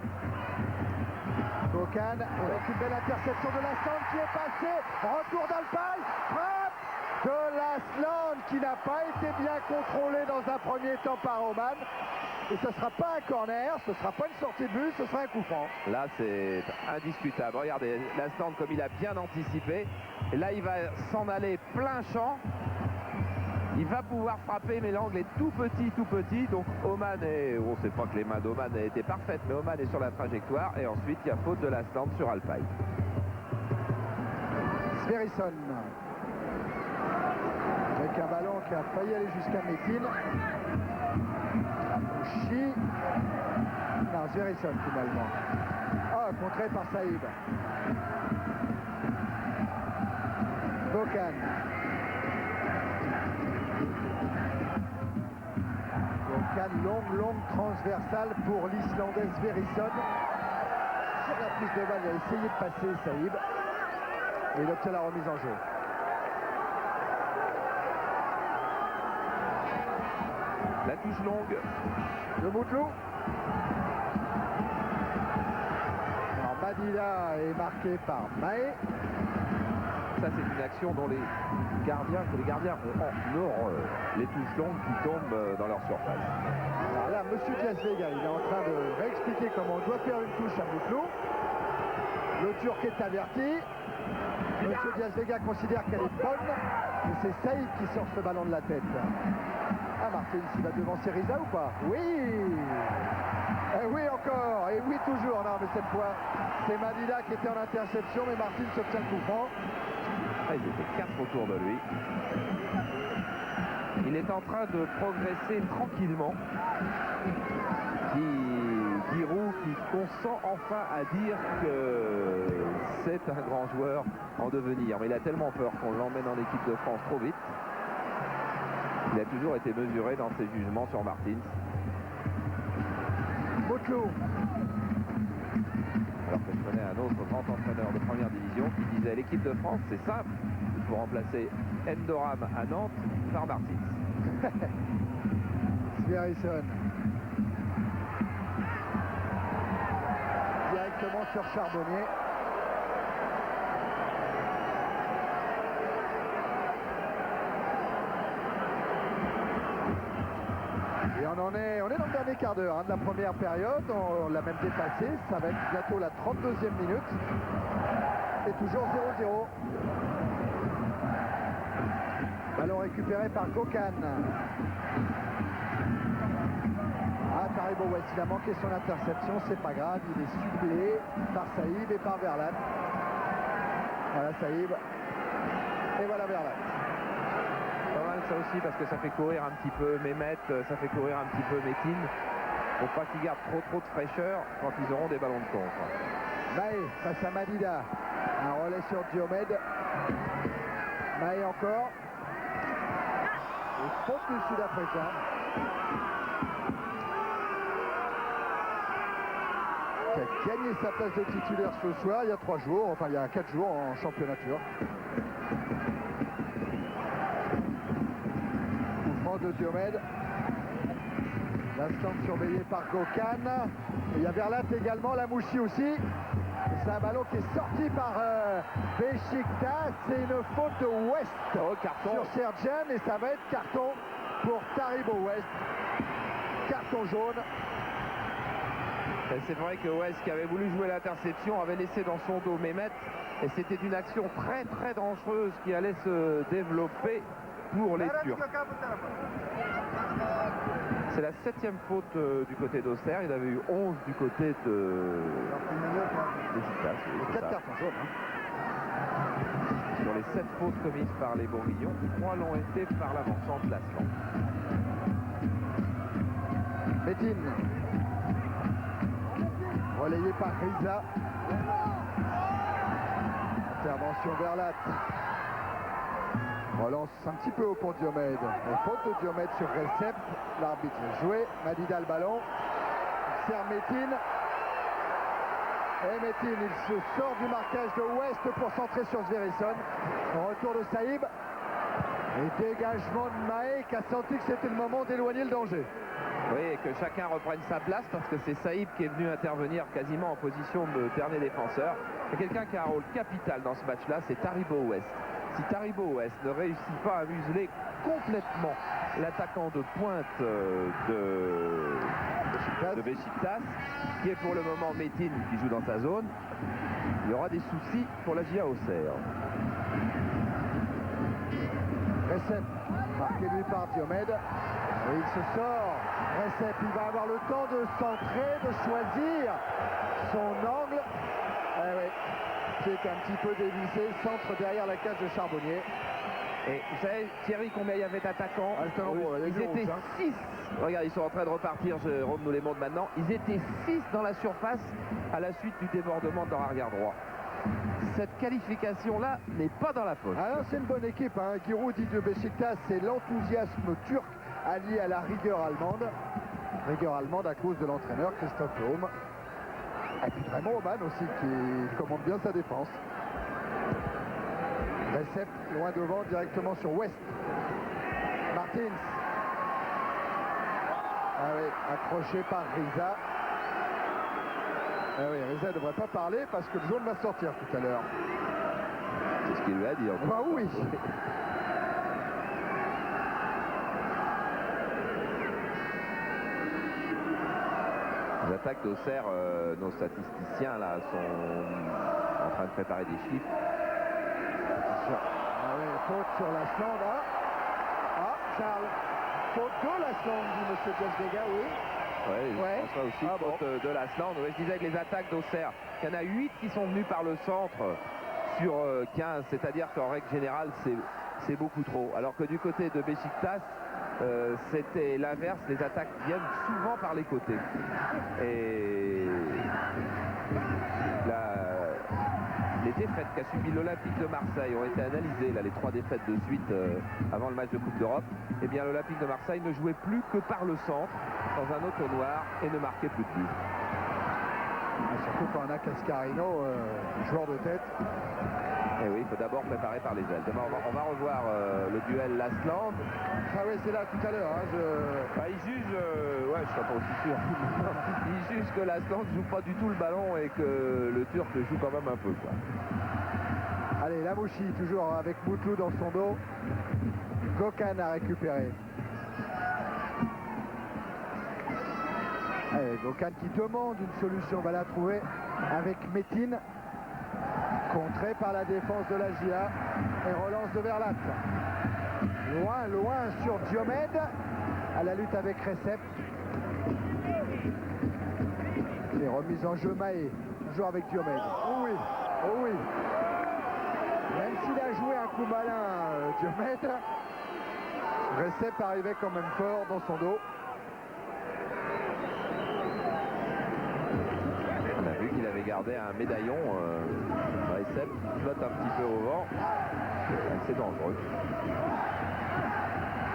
Gokan avec une belle interception de Lasland qui est passée. Retour d'Alpaï. Frappe de Lasland qui n'a pas été bien contrôlé dans un premier temps par Oman. Et ce ne sera pas un corner, ce ne sera pas une sortie de but, ce sera un coup franc. Là c'est indiscutable. Regardez Lasland comme il a bien anticipé. Et là il va s'en aller plein champ. Il va pouvoir frapper, mais l'angle est tout petit. Donc Oman est... On ne sait pas que les mains d'Oman étaient parfaites, mais Oman est sur la trajectoire. Et ensuite, il y a faute de l'Asland sur Alpay. Sverrisson. Avec un ballon qui a failli aller jusqu'à Metin. Mouchi. Non, Sverrisson finalement. Ah, contré par Saïb. Gokan. Longue transversale pour l'Islandais Sverrisson. Sur la prise de balle, il a essayé de passer Saïb. Et il obtient la remise en jeu. La touche longue. Le Moutlou. Madida est marqué par Mahé. Ça, c'est une action dont les gardiens ont en horreur. Les touches longues qui tombent dans leur surface. Alors là, monsieur Diaz Vega, il est en train de réexpliquer comment on doit faire une touche à Moutlou. Le Turc est averti. Monsieur Diaz Vega considère qu'elle est bonne. Et c'est Saïd qui sort ce ballon de la tête. Ah, Martins, il va devancer Riza ou pas? Oui. Oui encore. Et oui toujours. Non, mais cette fois, c'est Madida qui était en interception. Mais Martins obtient le coup franc. Ils étaient 4 autour de lui. Il est en train de progresser tranquillement. Giroud qui consent enfin à dire que c'est un grand joueur en devenir. Mais il a tellement peur qu'on l'emmène en équipe de France trop vite. Il a toujours été mesuré dans ses jugements sur Martins. Moutlou. Alors que je connais un autre grand entraîneur de première division qui disait l'équipe de France, c'est simple, il faut remplacer Endoram à Nantes par Martins. Sverrisson. Directement sur Charbonnier. Et on est dans le dernier quart d'heure de la première période, on l'a même dépassé, ça va être bientôt la 32e minute. Et toujours 0-0. Ballon récupéré par Gokan. Ah, Taribo West, il a manqué son interception, c'est pas grave, il est suppléé par Saïb et par Verlat. Voilà Saïb. Et voilà Verlat. Pas mal ça aussi parce que ça fait courir un petit peu Mehmet, ça fait courir un petit peu Metin. Faut pas qu'ils gardent trop de fraîcheur quand ils auront des ballons de contre. Mahé face à Madida. Un relais sur Diomède. Mahé encore. Et faute du Sud-Africain. Qui a gagné sa place de titulaire ce soir il y a 3 jours, enfin il y a 4 jours en championnat turc. Coup franc de Diomède. L'instant surveillé par Gokan. Et il y a Verlat également, la Mouchi aussi. C'est un ballon qui est sorti par Beşiktaş. C'est une faute de West carton sur Serjan et ça va être carton pour Taribo West. Carton jaune. C'est vrai que West, qui avait voulu jouer l'interception, avait laissé dans son dos Mehmet. Et c'était une action très dangereuse qui allait se développer pour les Turcs. C'est la 7e faute du côté d'Auxerre. Il avait eu 11 du côté de Beşiktaş. 4 cartons jaunes. Sur les 7 fautes commises par les Bourguignons, 3 l'ont été par l'avancante Lasland. Metin. Relayé par Riza. Intervention Verlat. Relance un petit peu haut pour Diomède. Faute de Diomède sur Recep. L'arbitre a joué. Madida le ballon. Il sert Metin. Et Metin, il se sort du marquage de West pour centrer sur Sverrisson. Retour de Saïb. Et dégagement de Mahé qui a senti que c'était le moment d'éloigner le danger. Oui, et que chacun reprenne sa place parce que c'est Saïb qui est venu intervenir quasiment en position de dernier défenseur. Et quelqu'un qui a un rôle capital dans ce match-là, c'est Taribo West. Si Taribo West ne réussit pas à museler complètement l'attaquant de pointe de Beşiktaş, qui est pour le moment Metin qui joue dans sa zone, il y aura des soucis pour la GIA Auxerre. Recep. Marqué lui par Diomède. Et il se sort. Recep, il va avoir le temps de centrer, de choisir son angle. Eh oui, qui est un petit peu dévissé. Centre derrière la cage de Charbonnier. Et vous savez, Thierry, combien il y avait d'attaquants? Ils étaient 6. Regarde, ils sont en train de repartir, Jérôme nous les montre maintenant. Ils étaient 6 dans la surface à la suite du débordement de leur arrière droit. Cette qualification-là n'est pas dans la poche. Alors c'est une bonne équipe, hein. Giroud dit de Beşiktaş, c'est l'enthousiasme turc allié à la rigueur allemande. Rigueur allemande à cause de l'entraîneur Christophe Daum. Et puis Raymond Oman aussi qui commande bien sa défense. Recep loin devant directement sur West. Martins. Ah oui, accroché par Riza. Ah oui, Riza ne devrait pas parler parce que le jaune va sortir tout à l'heure. C'est ce qu'il lui a dit. Bah oui. Les attaques d'Auxerre, nos statisticiens là sont en train de préparer des chiffres. Ah oui, faute sur Lasland. Ah, Charles. Faute de Lasland, dit M. Diaz-Vega, oui. Oui, Ouais. je pense aussi faute de Lasland. Ouais, je disais que les attaques d'Auxerre, il y en a 8 qui sont venus par le centre sur 15, c'est-à-dire qu'en règle générale, c'est beaucoup trop. Alors que du côté de Beşiktaş, c'était l'inverse, les attaques viennent souvent par les côtés. Et les défaites qu'a subi l'Olympique de Marseille ont été analysées, là, les 3 défaites de suite avant le match de Coupe d'Europe. Eh bien, l'Olympique de Marseille ne jouait plus que par le centre, dans un autre noir, et ne marquait plus de buts. Surtout quand on a Cascarino, joueur de tête. Et oui, il faut d'abord préparer par les ailes. Demain, on va revoir le duel Lasland. Ah oui, c'est là tout à l'heure. Hein, Il juge, ouais, je suis pas aussi sûr. Il juge que Lasland ne joue pas du tout le ballon et que le Turc joue quand même un peu, quoi. Allez, Lamouchi, toujours avec Moutlou dans son dos. Gökhan a récupéré. Allez, Gökhan qui demande une solution, va la trouver avec Metin. Contré par la défense de la GIA et relance de Verlat. Loin sur Diomède à la lutte avec Recep. Et remise en jeu Mahé, toujours avec Diomède. Oh oui, oh oui. Même s'il a joué un coup malin, Diomède, Recep arrivait quand même fort dans son dos. On a vu qu'il avait gardé un médaillon. Recep qui flotte un petit peu au vent. C'est dangereux.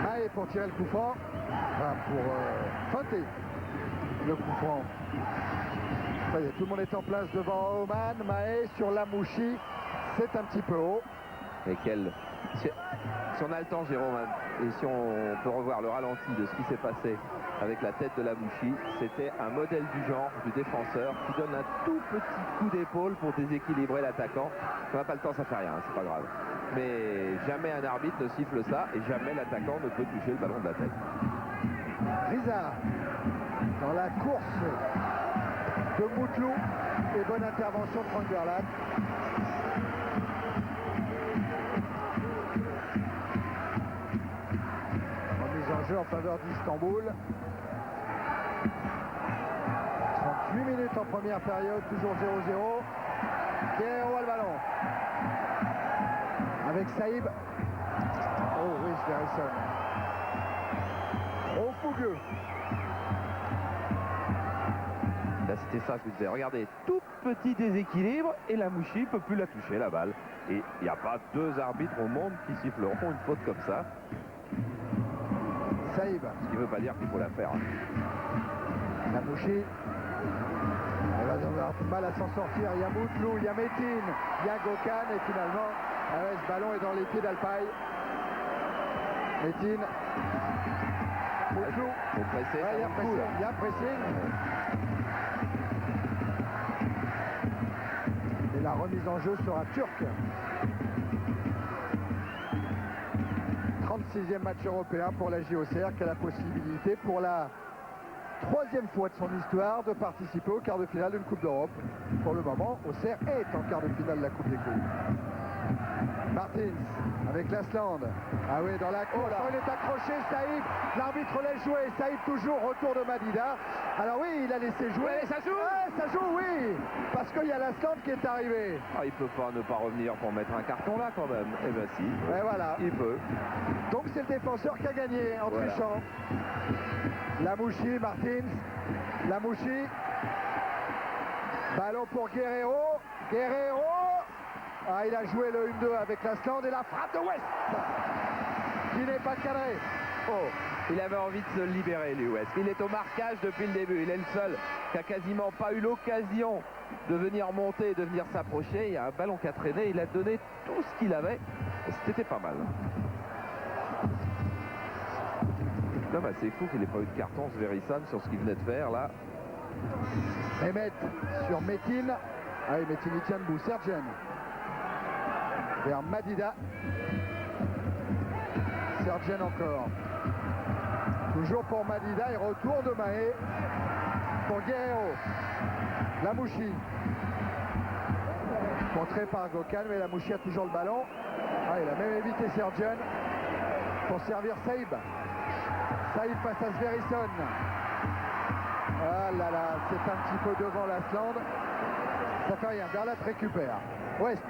Mahé pour tirer le coup franc. Enfin, pour feinter le coup franc. Ça y est, tout le monde est en place devant Oman. Mahé sur Lamouchi. C'est un petit peu haut. Et si on a le temps, Jérôme, et si on peut revoir le ralenti de ce qui s'est passé avec la tête de Lamouchi, c'était un modèle du genre du défenseur qui donne un tout petit coup d'épaule pour déséquilibrer l'attaquant. Si on n'a pas le temps, ça fait rien, c'est pas grave. Mais jamais un arbitre ne siffle ça et jamais l'attaquant ne peut toucher le ballon de la tête. Riza dans la course de Moutlou et bonne intervention de Frank Verlat. Remise en jeu en faveur d'Istanbul. 38 minutes en première période, toujours 0-0. Guerrero a le ballon. Avec Saïb. Oh oui, Sverrisson. Trop fougueux. Là, c'était ça que je disais. Regardez, tout petit déséquilibre et Lamouchi ne peut plus la toucher, la balle. Et il n'y a pas 2 arbitres au monde qui siffleront une faute comme ça. Saïb. Ce qui ne veut pas dire qu'il faut la faire. Lamouchi. Elle va avoir mal à s'en sortir. Il y a Moutlou, il y a Metin, il y a Gökhan et finalement, ce ballon est dans les pieds d'Alpaï. Metin. Moutlou. Faut presser, Il y a pressing. Il y a pressing. Et la remise en jeu sera turque. 36e match européen pour la JOCR qui a la possibilité pour la 3e fois de son histoire de participer au quart de finale d'une Coupe d'Europe. Pour le moment, Auxerre est en quart de finale de la Coupe des Coupes. Martins avec Lasland. Ah oui, dans la course, il est accroché, Saïb. L'arbitre laisse jouer. Saïb toujours, retour de Madida. Alors oui, il a laissé jouer. Ouais, ça joue. Ça joue, oui. Parce qu'il y a Lasland qui est arrivé. Ah, il peut pas ne pas revenir pour mettre un carton là quand même. Eh ben si. Et voilà. Il peut. Donc c'est le défenseur qui a gagné en trichant. Lamouchi, Martins. Lamouchi. Ballon pour Guerrero. Guerrero. Ah, il a joué le 1-2 avec Lasland et la frappe de West qui n'est pas cadrée. Oh, il avait envie de se libérer lui, West. Il est au marquage depuis le début. Il est le seul qui a quasiment pas eu l'occasion de venir monter et de venir s'approcher. Il y a un ballon qui a traîné. Il a donné tout ce qu'il avait. C'était pas mal. Non, bah, c'est fou qu'il n'ait pas eu de carton, ce Verisson, sur ce qu'il venait de faire là. Mehmet sur Metin. Ah oui, Metin il tient debout. Sergen vers Madida. Sergen encore. Toujours pour Madida et retour de Mahé pour Guerrero. Lamouchi. Contré par Gökhan, mais Lamouchi a toujours le ballon. Ah, il a même évité Sergen pour servir Saïb. Saïb face à Sverrisson. Ah là là, c'est un petit peu devant Lasland. Ça fait rien. Berlat récupère. West.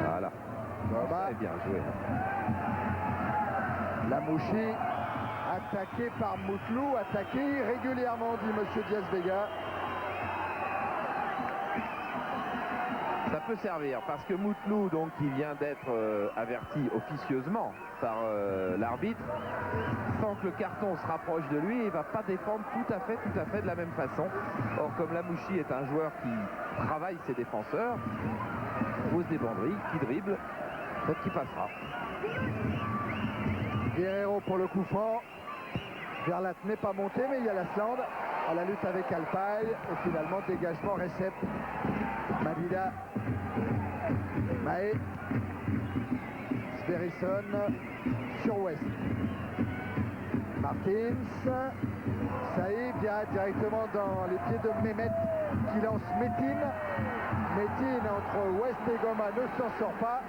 Voilà. Très bien joué. Lamouchi, attaqué par Moutlou, attaqué régulièrement, dit Monsieur Diaz-Vega. Ça peut servir parce que Moutlou, donc, qui vient d'être averti officieusement par l'arbitre, sans que le carton se rapproche de lui, il ne va pas défendre tout à fait de la même façon. Or, comme Lamouchi est un joueur qui travaille ses défenseurs, pose des banderilles, qui dribble, peut-être qu'il passera. Guerrero pour le coup franc. Verlat n'est pas monté, mais il y a Lasland à la lutte avec Alpay. Et finalement, dégagement, Recep. Madida. Mahé. Sverrisson sur West. Martins. Saïb vient directement dans les pieds de Mehmet qui lance Metin. Metin entre West et Goma ne s'en sort pas.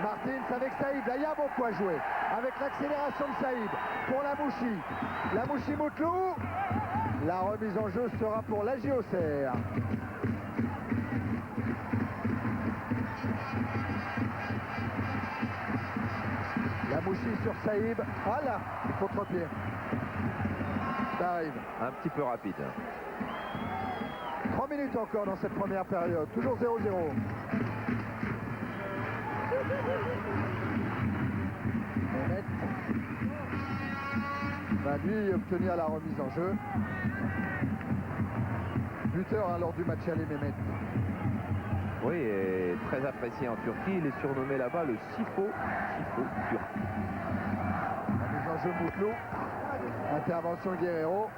Martins avec Saïb. Là, il y a beaucoup à jouer. Avec l'accélération de Saïb pour Lamouchi. Lamouchi Moutlou. La remise en jeu sera pour la JOCR. Lamouchi sur Saïb. Voilà, contre-pied. Ça arrive. Un petit peu rapide. 3 minutes encore dans cette première période. Toujours 0-0. Mehmet va lui obtenir la remise en jeu. Buteur lors du match aller, Mehmet. Oui, et très apprécié en Turquie. Il est surnommé là-bas le Sifo turc. La mise en jeu Moutlou. Intervention Guerrero.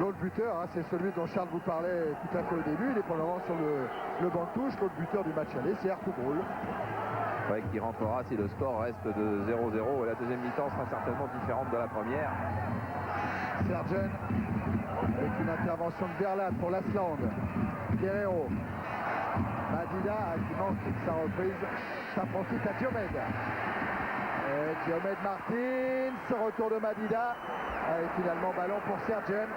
L'autre buteur, hein, c'est celui dont Charles vous parlait tout à fait au début. Il est pour le moment sur le banc de touche. L'autre buteur du match aller, c'est Ertugrul. Ouais, qui rentrera si le score reste de 0-0. Et la deuxième mi-temps sera certainement différente de la première. Sergen avec une intervention de Berlat pour Lasland. Guerrero. Madida qui manque sa reprise. Ça profite à Diomède. Et Diomède Martins. Retour de Madida. Et finalement ballon pour Sergen.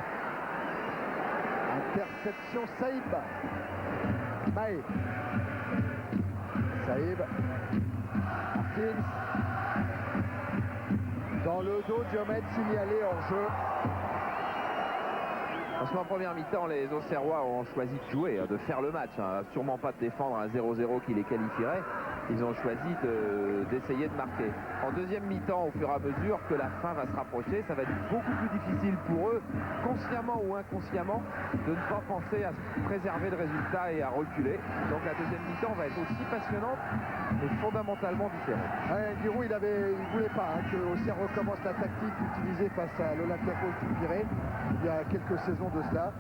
Interception Saïb. Mahé. Saïb. Martins. Dans le dos, Diomède signalé hors jeu. Parce qu'en première mi-temps, les Auxerrois ont choisi de jouer, de faire le match. Sûrement pas de défendre un 0-0 qui les qualifierait. Ils ont choisi d'essayer de marquer. En deuxième mi-temps, au fur et à mesure que la fin va se rapprocher, ça va être beaucoup plus difficile pour eux, consciemment ou inconsciemment, de ne pas penser à préserver le résultat et à reculer. Donc la deuxième mi-temps va être aussi passionnante, mais fondamentalement différente. Ouais, Giroud, il voulait pas que Auxerre recommence la tactique utilisée face à l'Olympiakos du Pirée il y a quelques saisons de cela.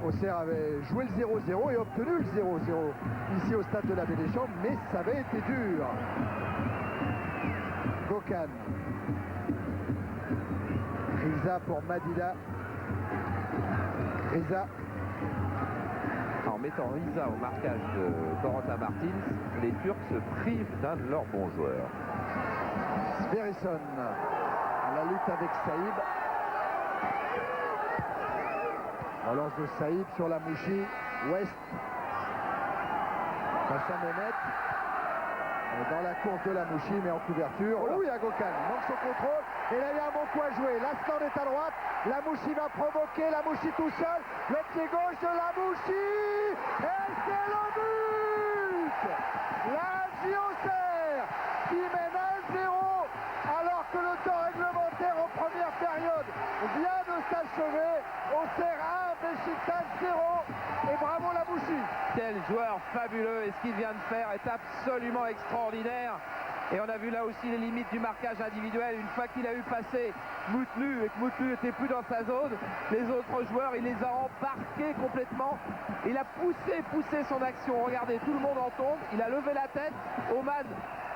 Auxerre avait joué le 0-0 et obtenu le 0-0 ici au stade de la Baie des Champs, mais ça avait été dur. Gökhan. Riza pour Madida. Riza. En mettant Riza au marquage de Corentin Martins, les Turcs se privent d'un de leurs bons joueurs. Sverrisson. La lutte avec Saïb. Relance de Saïb sur la Mouchi. West. Face à Mehmet. Dans la course de la Mouchi, mais en couverture. Oh oui, à Gokhan, il manque son contrôle. Et là, il y a un bon coup à jouer. L'Asland est à droite. La Mouchi va provoquer. La Mouchi tout seul. Le pied gauche de la Mouchi. Et c'est le but. La Auxerre qui mène 1-0 alors que le temps réglementaire en première période vient de s'achever. Auxerre 1, Beşiktaş 0. Et bravo la Mouchi. Quel joueur fabuleux, et ce qu'il vient de faire est absolument extraordinaire. Et on a vu là aussi les limites du marquage individuel. Une fois qu'il a eu passé Moutlu et que Moutlu n'était plus dans sa zone, les autres joueurs, il les a embarqués complètement. Il a poussé son action. Regardez, tout le monde en tombe. Il a levé la tête. Oman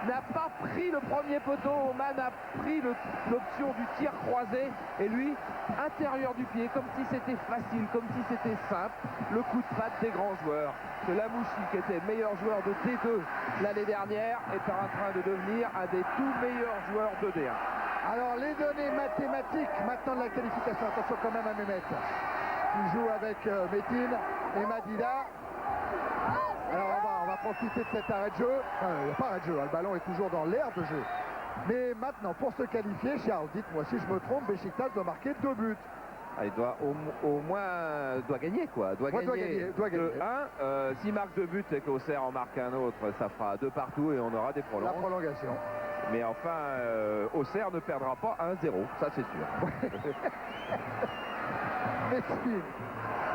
n'a pas pris le premier poteau. Oman a pris l'option du tir croisé. Et lui, intérieur du pied, comme si c'était facile, comme si c'était simple. Le coup de patte des grands joueurs. Que Lamouchi, qui était meilleur joueur de D2 l'année dernière, est en train de devenir un des tout meilleurs joueurs de D1. Alors les données mathématiques maintenant de la qualification. Attention quand même à Mehmet. Il joue avec Metin et Madida. Alors on va profiter de cet arrêt de jeu. Il n'y a pas arrêt de jeu, hein. Le ballon est toujours dans l'air de jeu. Mais maintenant, pour se qualifier, Charles, dites-moi si je me trompe, Beşiktaş doit marquer 2 buts. Ah, il doit au moins gagner quoi. Doit gagner 2-1. S'il marque 2 buts et qu'Auxerre en marque un autre, ça fera 2 partout et on aura des La prolongation. Mais enfin, Auxerre ne perdra pas 1-0, ça c'est sûr. Metin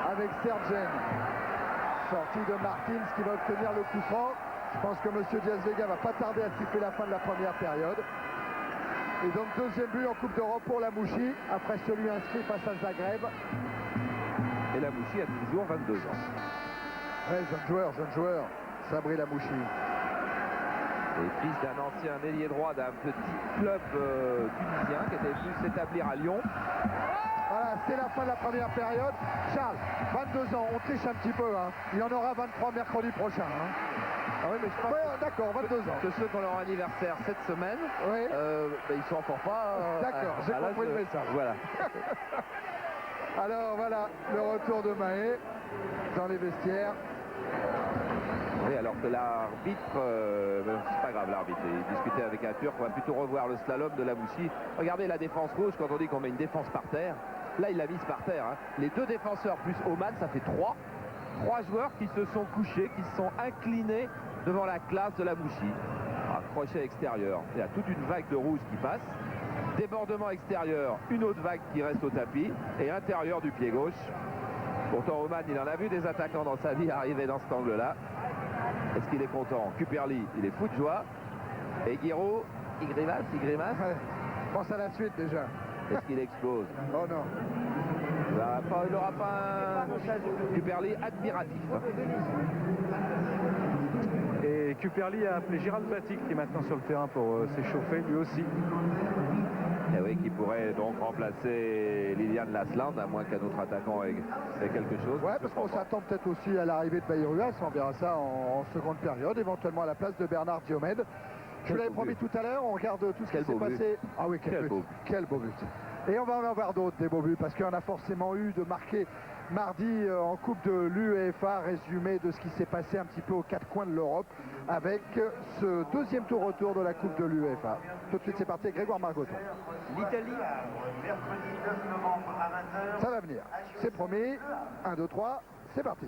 avec Sergen. Sortie de Martins qui va obtenir le coup franc. Je pense que M. Diaz-Vega va pas tarder à siffler la fin de la première période. Et donc deuxième but en Coupe d'Europe pour la Mouchi, après celui inscrit face à Zagreb. Et la Mouchi a toujours 22 ans. Ouais, jeune joueur, Sabri la Mouchi. Et fils d'un ancien ailier droit d'un petit club tunisien qui était venu s'établir à Lyon. Voilà, c'est la fin de la première période. Charles, 22 ans, on triche un petit peu, hein. Il en aura 23 mercredi prochain, hein. Ah oui, mais je pense d'accord, 22 ans. que ceux qui ont leur anniversaire cette semaine, Oui. Ils sont encore pas... D'accord, j'ai compris le message. Voilà. Alors voilà, le retour de Mahé dans les vestiaires. Oui, alors que l'arbitre, c'est pas grave l'arbitre, il discutait avec un Turc, on va plutôt revoir le slalom de la Mouchi. Regardez la défense rouge, quand on dit qu'on met une défense par terre, là il l'a mise par terre, hein. Les 2 défenseurs plus Oman, ça fait 3 joueurs qui se sont couchés, qui se sont inclinés devant la classe de la Mouchi. Crochet extérieur, il y a toute une vague de rouge qui passe, débordement extérieur, une autre vague qui reste au tapis, et intérieur du pied gauche. Pourtant Oman, il en a vu des attaquants dans sa vie arriver dans cet angle-là. Est-ce qu'il est content? Kuperli, il est fou de joie. Et Guiraud, il grimace. Ouais. Pense à la suite déjà. Est-ce qu'il explose? Oh non. Il n'aura pas un Kuperli admiratif. Et Kuperli a appelé Gérald Batic qui est maintenant sur le terrain pour s'échauffer lui aussi. Et oui, qui pourrait donc remplacer Lilian Lasland, à moins qu'un autre attaquant ait quelque chose. Ouais, parce qu'on s'attend peut-être aussi à l'arrivée de Bayeruas, on verra ça en seconde période, éventuellement à la place de Bernard Diomède. Je vous l'avais promis tout à l'heure, on regarde tout ce qui s'est passé. Ah oui, quel beau but. Et on va en avoir d'autres, des beaux buts, parce qu'il y en a forcément eu de marqués mardi en Coupe de l'UEFA, résumé de ce qui s'est passé un petit peu aux 4 coins de l'Europe, avec ce deuxième tour retour de la Coupe de l'UEFA. Tout de suite, c'est parti, Grégoire Margoton. L'Italie, mercredi 9 novembre à 20h. Ça va venir, c'est promis. 1, 2, 3, c'est parti.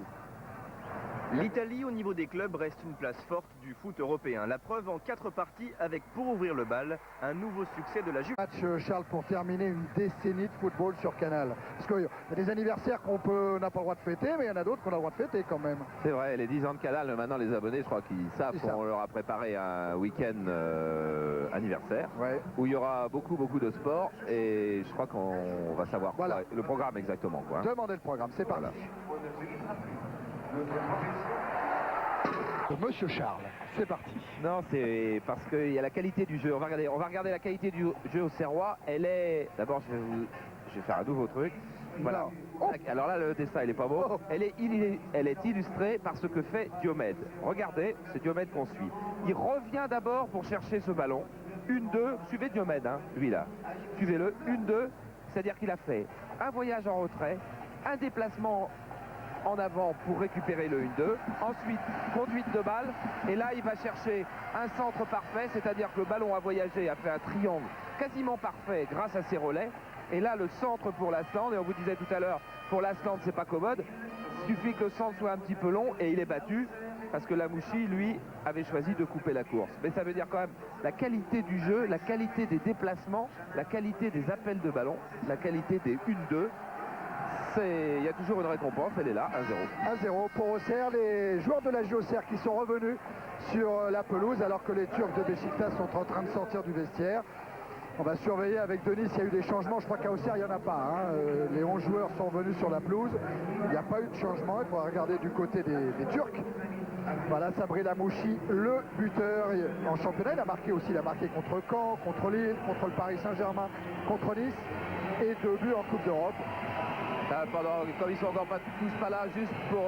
L'Italie, au niveau des clubs, reste une place forte du foot européen. La preuve en 4 parties avec, pour ouvrir le bal, un nouveau succès de la Juve. Match, Charles, pour terminer une décennie de football sur Canal. Parce qu'il y a des anniversaires qu'on n'a pas le droit de fêter, mais il y en a d'autres qu'on a le droit de fêter quand même. C'est vrai, les 10 ans de Canal, maintenant les abonnés, je crois qu'ils savent qu'on leur a préparé un week-end anniversaire, où il y aura beaucoup de sport, et je crois qu'on va savoir le programme exactement. Demandez le programme, c'est parti. Monsieur Charles, c'est parti. Non, c'est parce qu'il y a la qualité du jeu. On va regarder la qualité du jeu au Serrois. Elle est... D'abord, je vais faire un nouveau truc. Voilà. Oh. Alors là, le dessin, il est pas beau. Oh. Elle est illustrée par ce que fait Diomède. Regardez, c'est Diomède qu'on suit. Il revient d'abord pour chercher ce ballon. 1-2, suivez Diomède, hein, lui là. Suivez-le, 1-2, c'est-à-dire qu'il a fait un voyage en retrait, un déplacement en avant pour récupérer le 1-2, ensuite conduite de balle, et là il va chercher un centre parfait, c'est-à-dire que le ballon a voyagé, a fait un triangle quasiment parfait grâce à ses relais, et là le centre pour l'Asland, et on vous disait tout à l'heure, pour l'Asland c'est pas commode, il suffit que le centre soit un petit peu long et il est battu, parce que Lamouchi, lui, avait choisi de couper la course. Mais ça veut dire quand même la qualité du jeu, la qualité des déplacements, la qualité des appels de ballon, la qualité des 1-2. Il y a toujours une récompense, elle est là, 1-0. 1-0 pour Auxerre, les joueurs de la Auxerre qui sont revenus sur la pelouse alors que les Turcs de Beşiktaş sont en train de sortir du vestiaire. On va surveiller avec Denis s'il y a eu des changements. Je crois qu'à Auxerre, il n'y en a pas. Hein. Les 11 joueurs sont venus sur la pelouse. Il n'y a pas eu de changement. Il faudra regarder du côté des Turcs. Voilà, Sabri Lamouchi, le buteur en championnat. Il a marqué aussi, il a marqué contre Caen, contre Lille, contre le Paris Saint-Germain, contre Nice. Et 2 buts en Coupe d'Europe. Comme ils sont encore tous pas là, juste pour...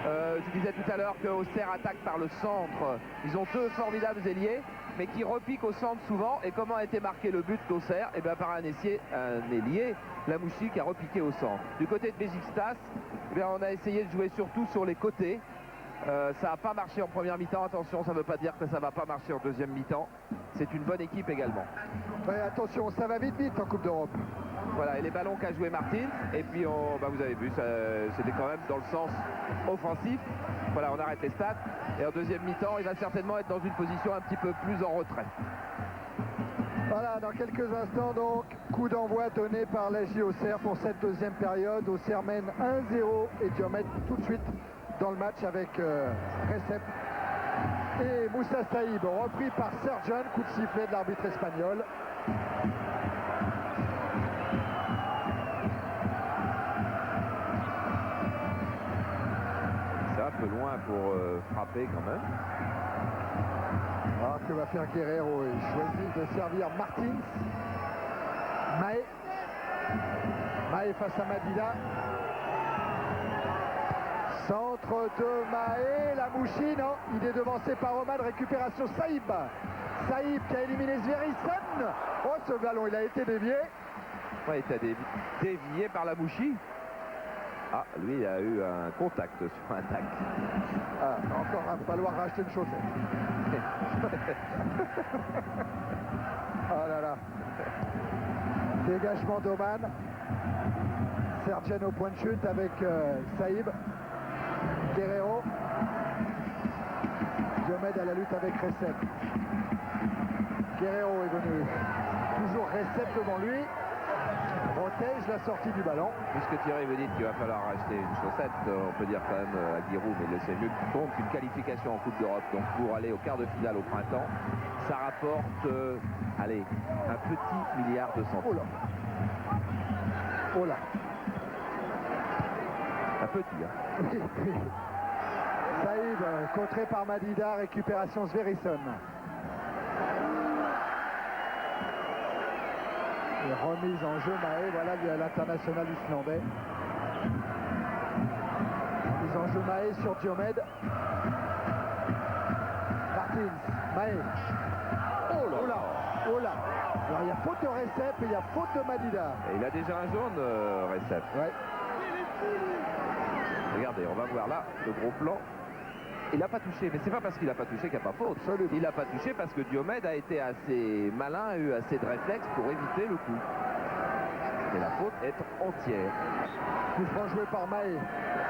je disais tout à l'heure que Auxerre attaque par le centre. Ils ont 2 formidables ailiers, mais qui repiquent au centre souvent. Et comment a été marqué le but d'Auxerre? Et bien par un ailier, Lamouchi, qui a repiqué au centre. Du côté de Beşiktaş, on a essayé de jouer surtout sur les côtés. Ça n'a pas marché en première mi-temps, attention, ça ne veut pas dire que ça ne va pas marcher en deuxième mi-temps. C'est une bonne équipe également. Ouais, attention, ça va vite en Coupe d'Europe. Voilà, et les ballons qu'a joué Martins, et puis vous avez vu, c'était quand même dans le sens offensif. Voilà, on arrête les stats, et en deuxième mi-temps, il va certainement être dans une position un petit peu plus en retrait. Voilà, dans quelques instants donc, coup d'envoi donné par l'AJ Auxerre pour cette deuxième période. Auxerre mène 1-0 et Diomède tout de suite dans le match avec Recep et Moussa Saïb, repris par Serjan, coup de sifflet de l'arbitre espagnol. C'est un peu loin pour frapper quand même. Alors que va faire Guerrero? Il choisit de servir Martins. Maé face à Madida. Centre de Maé, Lamouchi, non, il est devancé par Oman, récupération Saïb. Saïb qui a éliminé Zverisson. Oh, ce ballon, il a été dévié. Ouais, il a été dévié par Lamouchi. Ah, lui, il a eu un contact sur un tac. Ah, encore un falloir racheter une chaussette. Oh là là. Dégagement d'Oman. Serjan au point de chute avec Saïb. Guerrero. Diomède à la lutte avec Recep. Guerrero est venu. Toujours Recep devant lui. Protège la sortie du ballon. Puisque Thierry vous dit qu'il va falloir acheter une chaussette, on peut dire quand même à Giroud, mais c'est mieux qu'il compte qu'une qualification en Coupe d'Europe. Donc pour aller au quart de finale au printemps, ça rapporte, allez, un petit milliard de centimes. Oh là. Oh là. Un petit, hein. Saïb, contré par Madida, récupération Zverisson. Et remise en jeu Maé, voilà l'international islandais. Remise en jeu Maé sur Diomède. Martins, Maé. Oh là, oh là, oh là. Alors il y a faute de Recep et il y a faute de Madida. Et il a déjà un jaune, Recep. Ouais. Regardez, on va voir là le gros plan. Il n'a pas touché, mais c'est pas parce qu'il n'a pas touché qu'il n'y a pas faute. Absolument. Il n'a pas touché parce que Diomède a été assez malin, a eu assez de réflexes pour éviter le coup. Et la faute est entière. Coup franc joué par Maé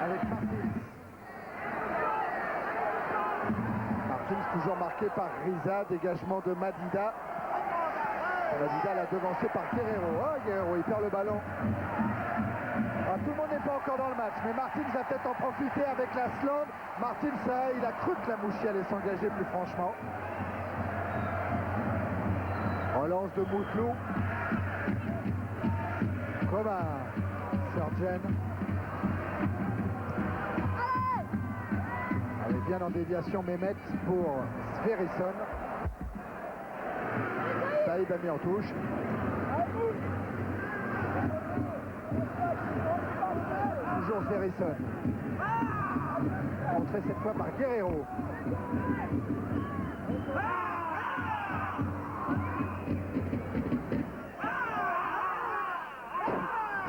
avec Martins. Martins toujours marqué par Riza, dégagement de Madida. Madida l'a devancé par Guerrero. Oh, Guerrero, il perd le ballon. Ah, tout le monde n'est pas encore dans le match, mais Martins va peut-être en profiter avec la Slande. Martins, ça, il a cru que Lamouchi allait s'engager plus franchement. Relance de Moutlou. Coman. Serjan. Elle est bien en déviation Mehmet pour Zverisson. Saïd a mis en touche. Toujours Ferrisson. Contré cette fois par Guerrero.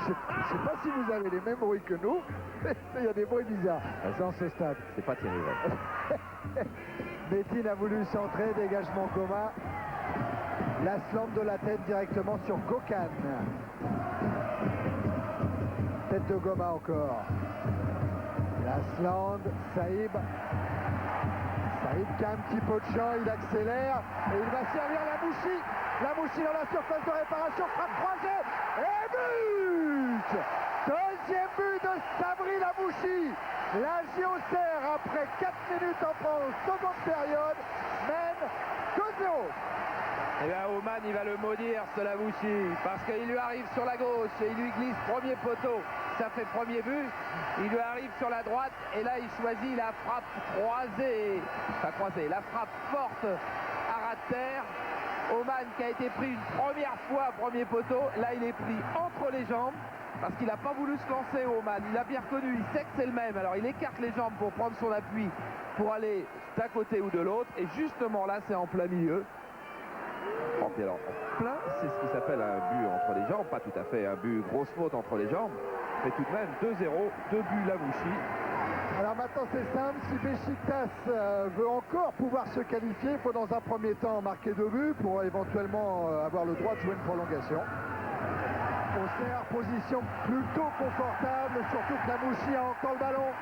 Je ne sais pas si vous avez les mêmes bruits que nous, mais il y a des bruits bizarres dans ce stade. C'est pas terrible. Metin a voulu centrer, dégagement commun. La slant de la tête directement sur Gökhan. Tête de Goma encore. La slant, Saïb. Saïb qui a un petit peu de champ, il accélère et il va servir la Mouchi. La Mouchi dans la surface de réparation, frappe croisée et but! Deuxième but de Sabri Lamouchi. La JOCR, après 4 minutes en seconde période, mène 2-0. Et bien Oman, il va le maudire, ce Lamouchi, parce qu'il lui arrive sur la gauche et il lui glisse premier poteau. Ça fait premier but. Il lui arrive sur la droite et là il choisit la frappe croisée. Enfin croisée, la frappe forte à ras de terre. Oman qui a été pris une première fois premier poteau, là il est pris entre les jambes parce qu'il n'a pas voulu se lancer Oman, il a bien reconnu, il sait que c'est le même, alors il écarte les jambes pour prendre son appui pour aller d'un côté ou de l'autre et justement là c'est en plein milieu. Bon, puis alors en plein, c'est ce qui s'appelle un but entre les jambes, pas tout à fait un but grosse faute entre les jambes, mais tout de même 2-0, 2 buts Lamouchi. Alors maintenant c'est simple, si Beşiktaş veut encore pouvoir se qualifier, il faut dans un premier temps marquer 2 buts pour éventuellement avoir le droit de jouer une prolongation. Auxerre, position plutôt confortable, surtout que Lamouchi a encore le ballon,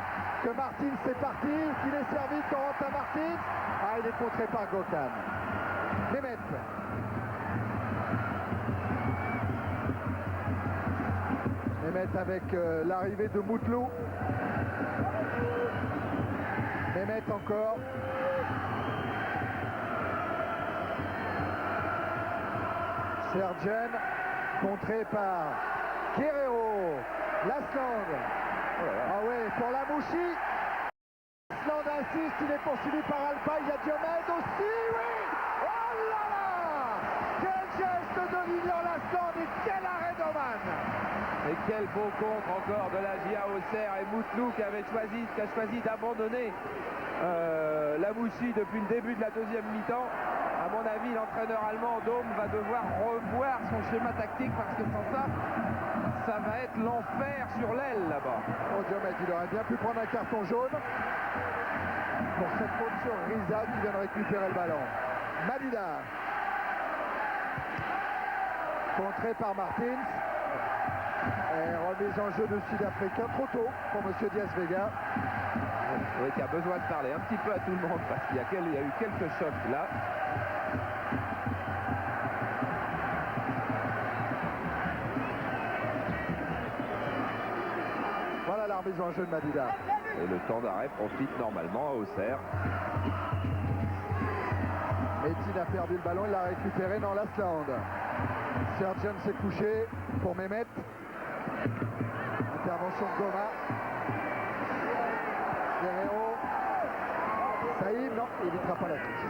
que Martins c'est parti, qu'il est servi de Corentin Martins. Ah, il est contré par Gökhan. Mehmet. Mehmet avec l'arrivée de Moutlou. Mehmet encore. Sergen, contré par Guerrero. Lasland. Ah ouais, pour Lamouchi. Lasland insiste, il est poursuivi par Alba. Il y a Diomède aussi, oui. Oh là là, quel geste de Lilian Lasland et quel arrêt d'Oman. Et quel beau contre encore de la JA Auxerre et Moutlou qui a choisi d'abandonner Lamouchi depuis le début de la deuxième mi-temps. À mon avis, l'entraîneur allemand Dome va devoir revoir son schéma tactique parce que sans ça, ça va être l'enfer sur l'aile là-bas. Oh Diomède, il aurait bien pu prendre un carton jaune pour cette faute sur Riza qui vient de récupérer le ballon. Madida. Contré par Martins. Et remise en jeu de Sud-Africain trop tôt pour M. Diaz-Vega. Oui, qui a besoin de parler un petit peu à tout le monde parce qu'il y a eu quelques chocs là. Voilà la remise en jeu de Madida. Et le temps d'arrêt profite normalement à Auxerre. Metin a perdu le ballon, il l'a récupéré dans Lasland. Sergen s'est couché pour Mehmet. Intervention de Goma. Guerrero. Saïb, non, il évitera pas la touche.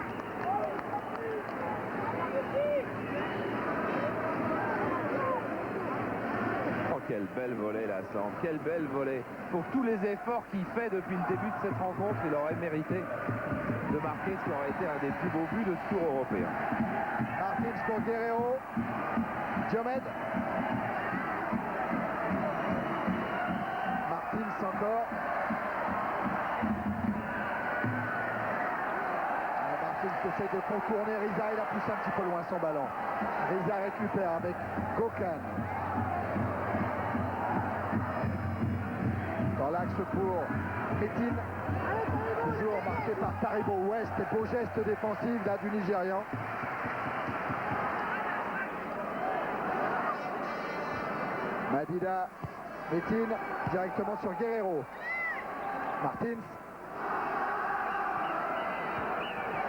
Oh, quelle belle volée la Lasland, quelle belle volée. Pour tous les efforts qu'il fait depuis le début de cette rencontre, il aurait mérité de marquer ce qui aurait été un des plus beaux buts de ce tour européen. Martins pour Guerrero. Diomède. Martins encore. Martins essaie de contourner Riza, il a poussé un petit peu loin son ballon. Riza récupère avec Gökhan. Dans l'axe pour Metin. Toujours marqué par Taribo West. Et beau geste défensif là du Nigérian. Madida, Metin, directement sur Guerrero. Martins.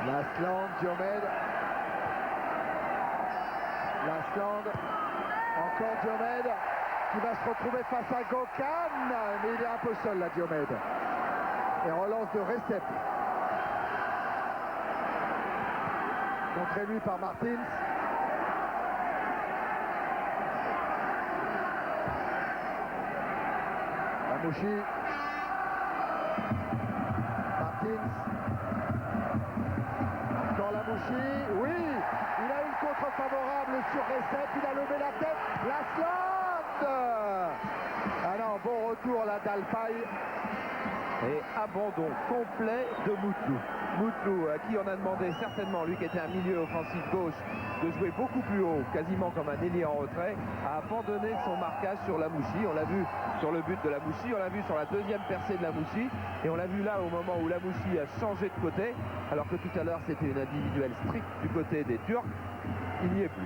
Lasland, Diomède. Lasland. Encore Diomède qui va se retrouver face à Gökhan. Mais il est un peu seul là, Diomède. Et relance de Recep. Contré lui par Martins. Lamouchi. Martins. Encore Lamouchi. Oui, il a eu le contre favorable sur Recep. Il a levé la tête. Lasland. Ah non, bon retour là d'Alpay. Et abandon complet de Moutlou. Moutlou, à qui on a demandé certainement, lui qui était un milieu offensif gauche, de jouer beaucoup plus haut, quasiment comme un ailier en retrait, a abandonné son marquage sur Lamouchi. On l'a vu sur le but de Lamouchi, on l'a vu sur la deuxième percée de Lamouchi, et on l'a vu là au moment où Lamouchi a changé de côté, alors que tout à l'heure c'était une individuelle stricte du côté des Turcs. Il n'y est plus.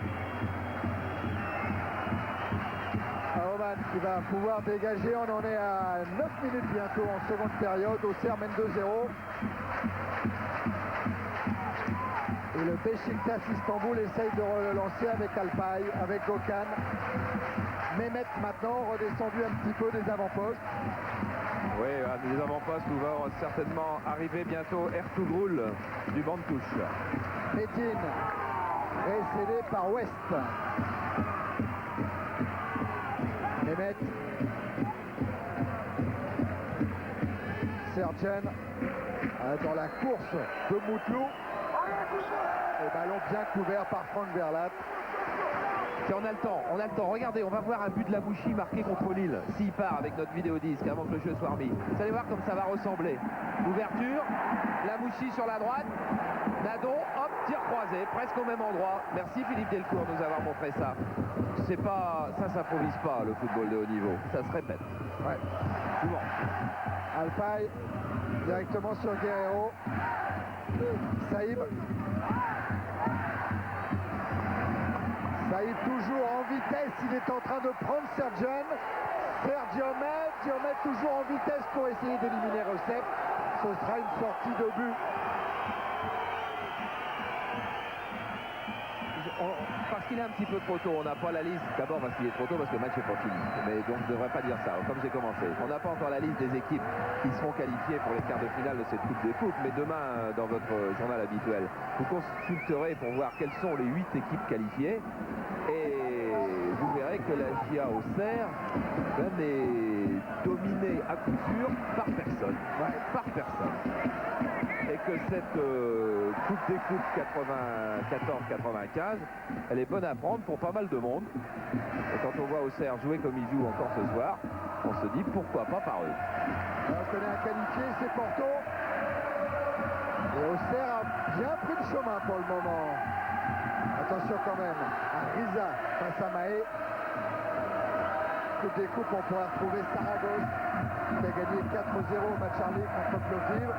Oman qui va pouvoir dégager, on en est à 9 minutes bientôt en seconde période, Auxerre mène 2-0. Et le Beşiktaş Istanbul essaye de relancer avec Alpay, avec Gökhan. Mehmet maintenant redescendu un petit peu des avant-postes. Oui, des avant-postes où va certainement arriver bientôt Ertugrul du banc de touche. Metin précédé par West. Mehmet. Sergen dans la course de Moutlou. Et ballon bien couvert par Franck Verlat. On a le temps, regardez, on va voir un but de Lamouchi marqué contre Lille, s'il part avec notre vidéo disque avant que le jeu soit remis. Vous allez voir comme ça va ressembler. Ouverture, Lamouchi sur la droite, Nadon, hop, tir croisé, presque au même endroit. Merci Philippe Delcourt de nous avoir montré ça. C'est pas, ça s'improvise pas le football de haut niveau, ça se répète. Ouais. Souvent. Alpay directement sur Guerrero. Saïb. Saïb toujours en vitesse, il est en train de prendre Sergen. Diomet toujours en vitesse pour essayer d'éliminer Recep. Ce sera une sortie de but. Parce qu'il est un petit peu trop tôt, on n'a pas la liste, d'abord parce qu'il est trop tôt, parce que le match n'est pas fini, mais donc je ne devrais pas dire ça, comme j'ai commencé. On n'a pas encore la liste des équipes qui seront qualifiées pour les quarts de finale de cette Coupe des Coupes, mais demain, dans votre journal habituel, vous consulterez pour voir quelles sont les 8 équipes qualifiées, et vous verrez que la GIA Auxerre est dominée à coup sûr par personne. Ouais, par personne. Et que cette Coupe des Coupes 94-95, elle est bonne à prendre pour pas mal de monde. Et quand on voit Auxerre jouer comme il joue encore ce soir, on se dit pourquoi pas par eux. Alors, je connais un qualifié, c'est Porto. Et Auxerre a bien pris le chemin pour le moment. Attention quand même à Riza face à Mahé. Coupe des Coupes, on pourra retrouver Saragosse qui a gagné 4-0 au match aller contre Plovdiv.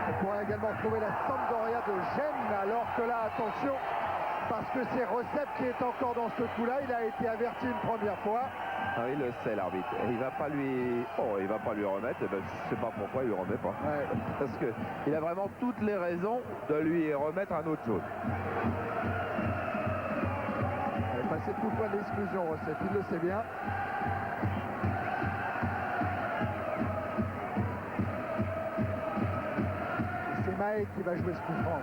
On pourra également retrouver la Sampdoria de Gênes, alors que là, attention, parce que c'est Recep qui est encore dans ce coup-là, il a été averti une première fois. Ah, il le sait l'arbitre, il va pas lui remettre, et ben, je sais pas pourquoi il lui remet pas. Ouais. Parce que il a vraiment toutes les raisons de lui remettre un autre jaune. Il est passé tout le point de l'exclusion, Recep, il le sait bien. C'est Mahé qui va jouer ce coup franc.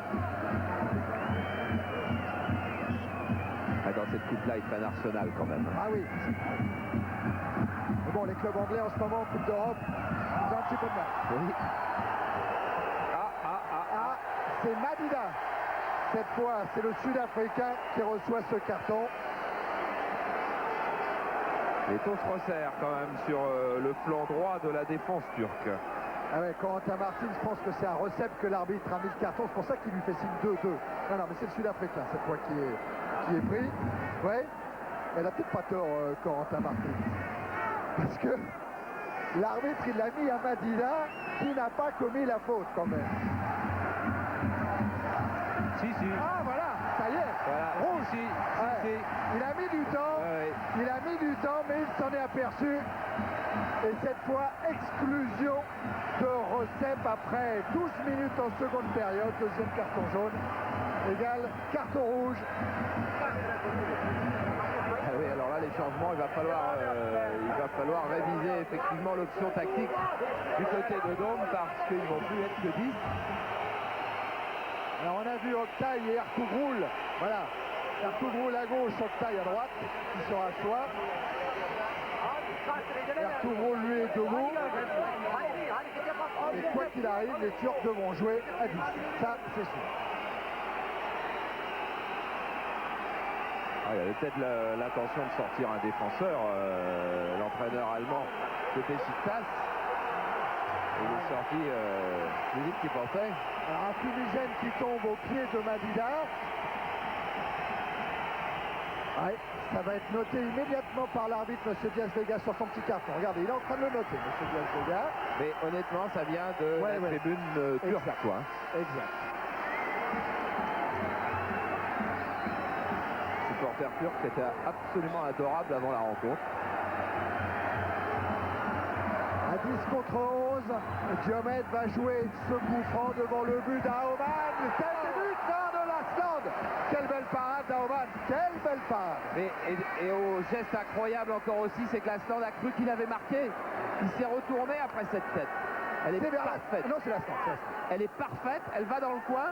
Dans cette coupe-là, il fait un Arsenal quand même. Ah oui. Mais bon, les clubs anglais en ce moment en Coupe d'Europe, ils ont un petit peu de mal. Oui. C'est Madida. Cette fois, c'est le Sud-Africain qui reçoit ce carton. Les taux se resserrent quand même sur le flanc droit de la défense turque. Ah ouais, Corentin Martins, je pense que c'est un Recep que l'arbitre a mis le carton. C'est pour ça qu'il lui fait signe 2-2. Non, mais c'est le Sud-Africain cette fois qui est pris. Ouais. Elle a peut-être pas tort, Corentin Martins. Parce que l'arbitre, il l'a mis à Madida qui n'a pas commis la faute quand même. Si. Ah voilà, ça y est. Voilà. Rouge. Si. Il a mis du temps. Ouais. Il a mis du temps, mais il s'en est aperçu. Et cette fois, exclusion de Recep après 12 minutes en seconde période. Deuxième carton jaune égale carton rouge. Ah oui, alors là, les changements, il va falloir réviser effectivement l'option tactique du côté de Dôme parce qu'ils vont plus être que 10. Alors on a vu Oktay et Ertugrul. Voilà. Ertugrul à gauche, Oktay à droite, qui sera choix. Ertuğrul, lui, est debout. Et quoi qu'il arrive, les Turcs devront jouer à 10. Ça, c'est sûr. Il avait peut-être l'intention de sortir un défenseur, l'entraîneur allemand de Beşiktaş. Il est sorti plus vite qu'il pensait. Alors un fumigène qui tombe au pied de Madida. Ouais, ça va être noté immédiatement par l'arbitre, M. Diaz-Vega, sur son petit carton. Regardez, il est en train de le noter, M. Diaz-Vega. Mais honnêtement, ça vient de la tribune turque, exact. quoi. Exact. Supporter turc qui était absolument adorable avant la rencontre. À 10 contre 11, Diomed va jouer ce coup franc devant le but d'Aoman. Quel but de l'Asland! Quelle belle parade d'Aoman! Quelle belle parade! Et au geste incroyable encore aussi, c'est que l'Asland a cru qu'il avait marqué. Il s'est retourné après cette tête. Elle est parfaite. Non, c'est l'Asland. Elle est parfaite, elle va dans le coin.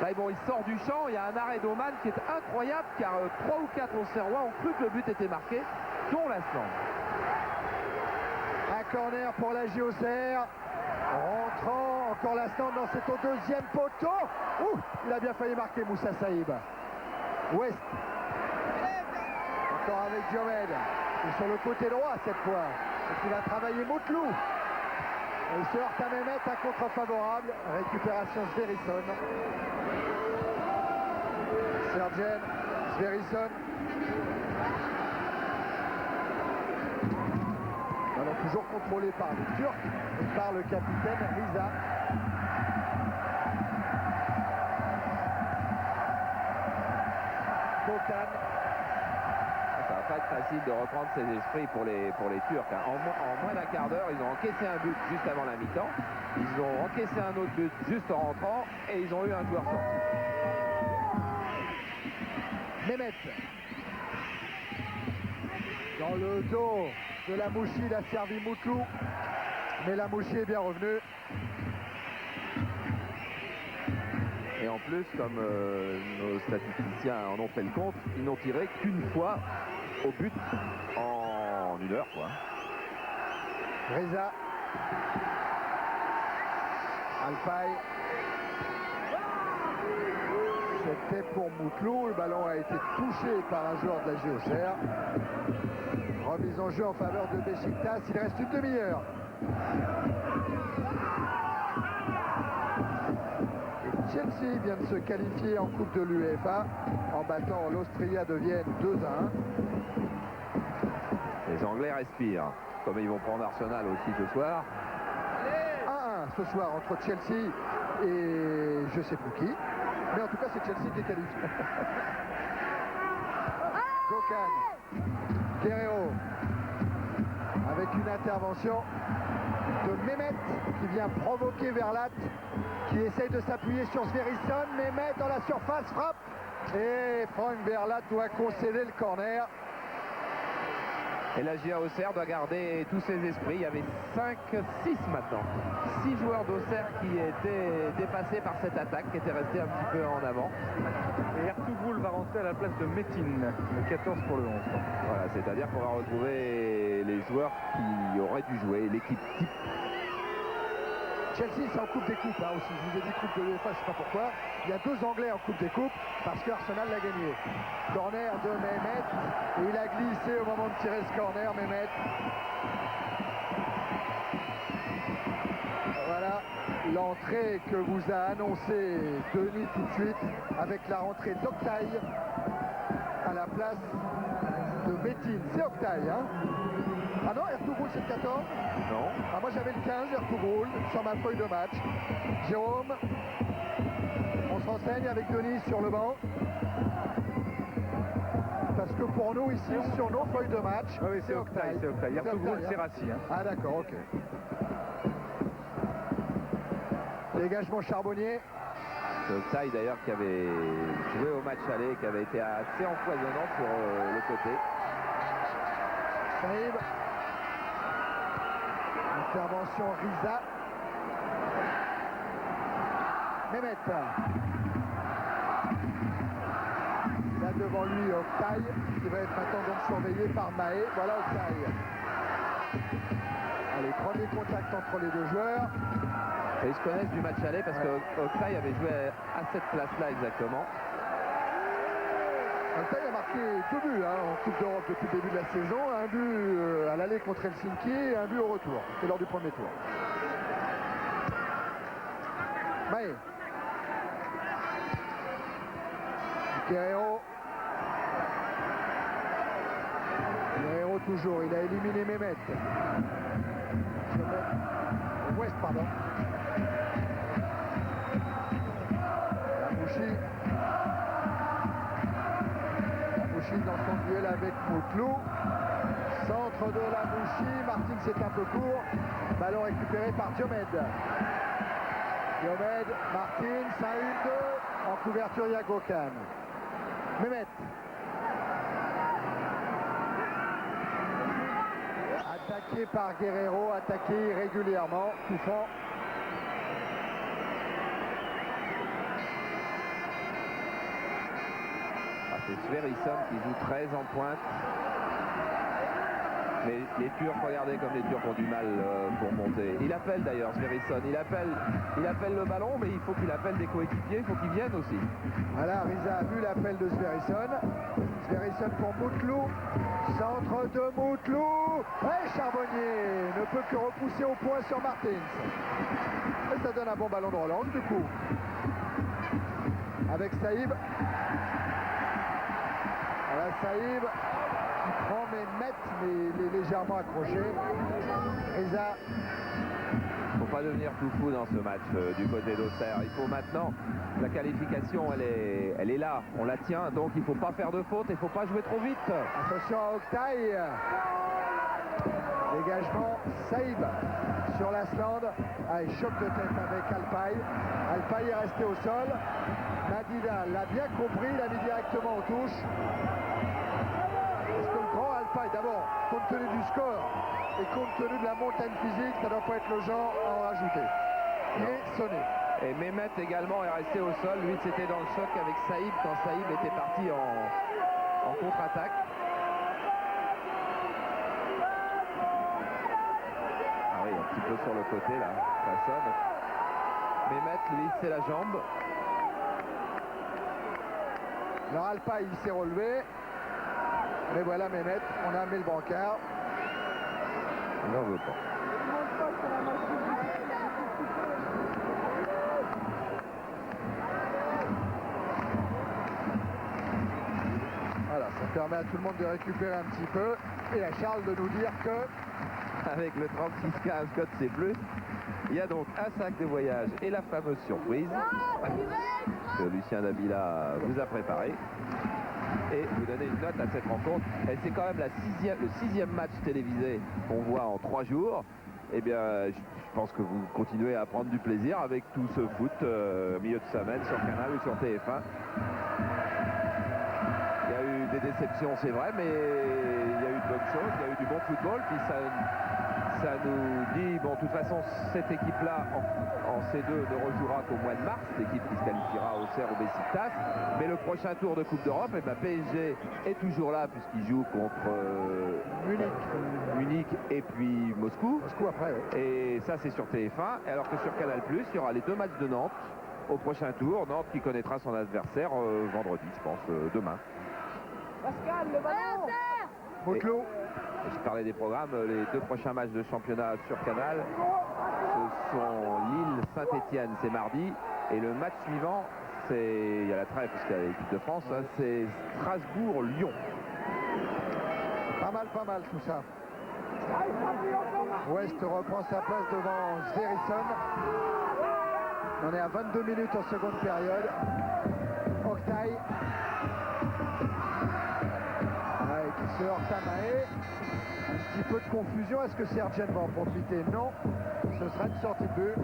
Là, bon, il sort du champ, il y a un arrêt d'Oman qui est incroyable car 3 ou 4 Auxerrois ont cru que le but était marqué, dont l'Asland. Un corner pour la JOCR. Rentrant, encore l'Asland, non, c'est au deuxième poteau. Ouh, il a bien failli marquer Moussa Saïb. Ouest. Encore avec Diomed. Et sur le côté droit cette fois. Et qui va travailler Moutlou. Il se heurte à Mehmet, un contre favorable. Récupération Sverrisson. Sergen, Sverrisson. Ballon toujours contrôlé par les Turcs et par le capitaine Riza. Kokan. Ça va pas être facile de reprendre ses esprits pour les Turcs. Hein. En moins d'un quart d'heure, ils ont encaissé un but juste avant la mi-temps. Ils ont encaissé un autre but juste en rentrant et ils ont eu un joueur sorti. Mehmet. Dans le dos de la Mouchi, il a servi Moutlou. Mais la Mouchi est bien revenue. Et en plus, comme nos statisticiens en ont fait le compte, ils n'ont tiré qu'une fois au but en 1 heure, quoi. Reza. Alpay. C'était pour Moutlou. Le ballon a été touché par un joueur de la JOCR. Remise en jeu en faveur de Beşiktaş. Il reste une demi-heure. Chelsea vient de se qualifier en Coupe de l'UEFA en battant l'Austria de Vienne 2-1. Les Anglais respirent, comme ils vont prendre Arsenal aussi ce soir. 1-1 ce soir entre Chelsea et je sais plus qui. Mais en tout cas, c'est Chelsea qui est qualifié. Kokan. Guerrero. Avec une intervention de Mehmet qui vient provoquer Verlat, qui essaye de s'appuyer sur Sverrisson. Mehmet dans la surface, frappe. Et Frank Verlat doit concéder le corner. Et la GA Auxerre doit garder tous ses esprits. Il y avait 5-6 maintenant. 6 joueurs d'Auxerre qui étaient dépassés par cette attaque, qui étaient restés un petit peu en avant. Et Ertuğrul va rentrer à la place de Metin, le 14 pour le 11. Voilà, c'est-à-dire qu'on va retrouver les joueurs qui auraient dû jouer, l'équipe type. Chelsea, c'est en Coupe des Coupes aussi. Je vous ai dit Coupe de l'UEFA, je ne sais pas pourquoi. Il y a 2 Anglais en Coupe des Coupes parce que Arsenal l'a gagné. Corner de Mehmet. Et il a glissé au moment de tirer ce corner, Mehmet. Voilà l'entrée que vous a annoncé Denis tout de suite avec la rentrée d'Oktay à la place de Metin. C'est Oktay, hein? Ah non, Ertuğrul c'est le 14? Non. Ah, moi j'avais le 15, Ertuğrul, sur ma feuille de match. Jérôme, on se renseigne avec Denis sur le banc. Parce que pour nous ici, sur nos feuilles de match, Ah oui, c'est Oktay, c'est Oktay. Ertuğrul, c'est hein. Rassi. Hein. Ah d'accord, ok. Dégagement Charbonnier. C'est Oktay d'ailleurs qui avait joué au match aller, qui avait été assez empoisonnant sur le côté. Saïb. Intervention Riza. Mehmet. Là devant lui Oktay, qui va être maintenant donc surveillé par Mahé. Voilà Oktay. Allez, premier contact entre les deux joueurs. Et ils se connaissent du match aller parce que Oktay avait joué à cette place-là exactement. Oktay a marqué 2 buts en Coupe d'Europe depuis le début de la saison. Un but à l'aller contre Helsinki et un but au retour. C'est lors du premier tour. Maé. Guerrero. Guerrero toujours. Il a éliminé Mehmet. West, pardon. Lamouchi. Lamouchi dans son duel avec Moutlou. Centre de Lamouchi. Martin, c'est un peu court. Ballon récupéré par Diomède. Diomède, Martin, 1-1-2. En couverture, il y a Gökhan. Mehmet. Attaqué par Guerrero, attaqué irrégulièrement, touchant. C'est Sverrisson qui joue très en pointe. Mais les Turcs, regardez comme les Turcs ont du mal pour monter. Il appelle d'ailleurs Sverrisson, il appelle le ballon, mais il faut qu'il appelle des coéquipiers, il faut qu'ils viennent aussi. Voilà, Riza a vu l'appel de Sverrisson. Sverrisson pour Moutlou. Centre de Moutlou. Et Charbonnier ne peut que repousser au point sur Martins. Et ça donne un bon ballon de relance du coup. Avec Saïb. Voilà Saïb qui prend Mehmet, mais il est légèrement accroché. Riza. Il ne faut pas devenir tout fou dans ce match du côté d'Auxerre. Il faut maintenant, la qualification elle est là, on la tient, donc il ne faut pas faire de faute, il ne faut pas jouer trop vite. Attention à Oktay. Dégagement, Saïb sur l'Asland. Allez, choc de tête avec Alpay. Alpay est resté au sol. Madida l'a bien compris, il a mis directement aux touches. Est-ce que le grand Alpay, d'abord, compte tenu du score et compte tenu de la montagne physique, ça ne doit pas être le genre à en rajouter. Il est sonné. Et Mehmet également est resté au sol. Lui, c'était dans le choc avec Saïb quand Saïb était parti en contre-attaque. Ah oui, un petit peu sur le côté là, ça sonne. Mehmet, lui, c'est la jambe. Alors Alpay, il s'est relevé. Mais voilà Mehmet, on a mis le brancard. Il n'en veut pas. Voilà, ça permet à tout le monde de récupérer un petit peu. Et à Charles de nous dire que... Avec le 3615 code C+, il y a donc un sac de voyage et la fameuse surprise que Lucien Dabila vous a préparé. Et vous donnez une note à cette rencontre. Et c'est quand même le sixième match télévisé qu'on voit en 3 jours. Eh bien, je pense que vous continuez à prendre du plaisir avec tout ce foot milieu de semaine sur Canal ou sur TF1. Il y a eu des déceptions, c'est vrai, mais il y a eu de bonnes choses, il y a eu du bon football. Puis ça nous dit, bon, de toute façon, cette équipe-là en C2 ne rejouera qu'au mois de mars, l'équipe qui se qualifiera au Auxerre, au Beşiktaş. Mais le prochain tour de Coupe d'Europe, eh ben, PSG est toujours là puisqu'il joue contre Munich et puis Moscou. Moscou après, oui. Et ça, c'est sur TF1. Alors que sur Canal+, il y aura les 2 matchs de Nantes au prochain tour. Nantes qui connaîtra son adversaire vendredi, je pense, demain. Pascal, le ballon. Moutlou. Je parlais des programmes, les 2 prochains matchs de championnat sur Canal, ce sont Lille-Saint-Étienne, c'est mardi, et le match suivant, c'est, il y a la trêve parce qu'il y a l'équipe de France, hein, c'est Strasbourg-Lyon. Pas mal tout ça. West reprend sa place devant Sverrisson. On est à 22 minutes en seconde période. Oktay. Qui se heurte à Maé. Un petit peu de confusion. Est-ce que Sergen va en profiter? Non. Ce sera une sortie de but.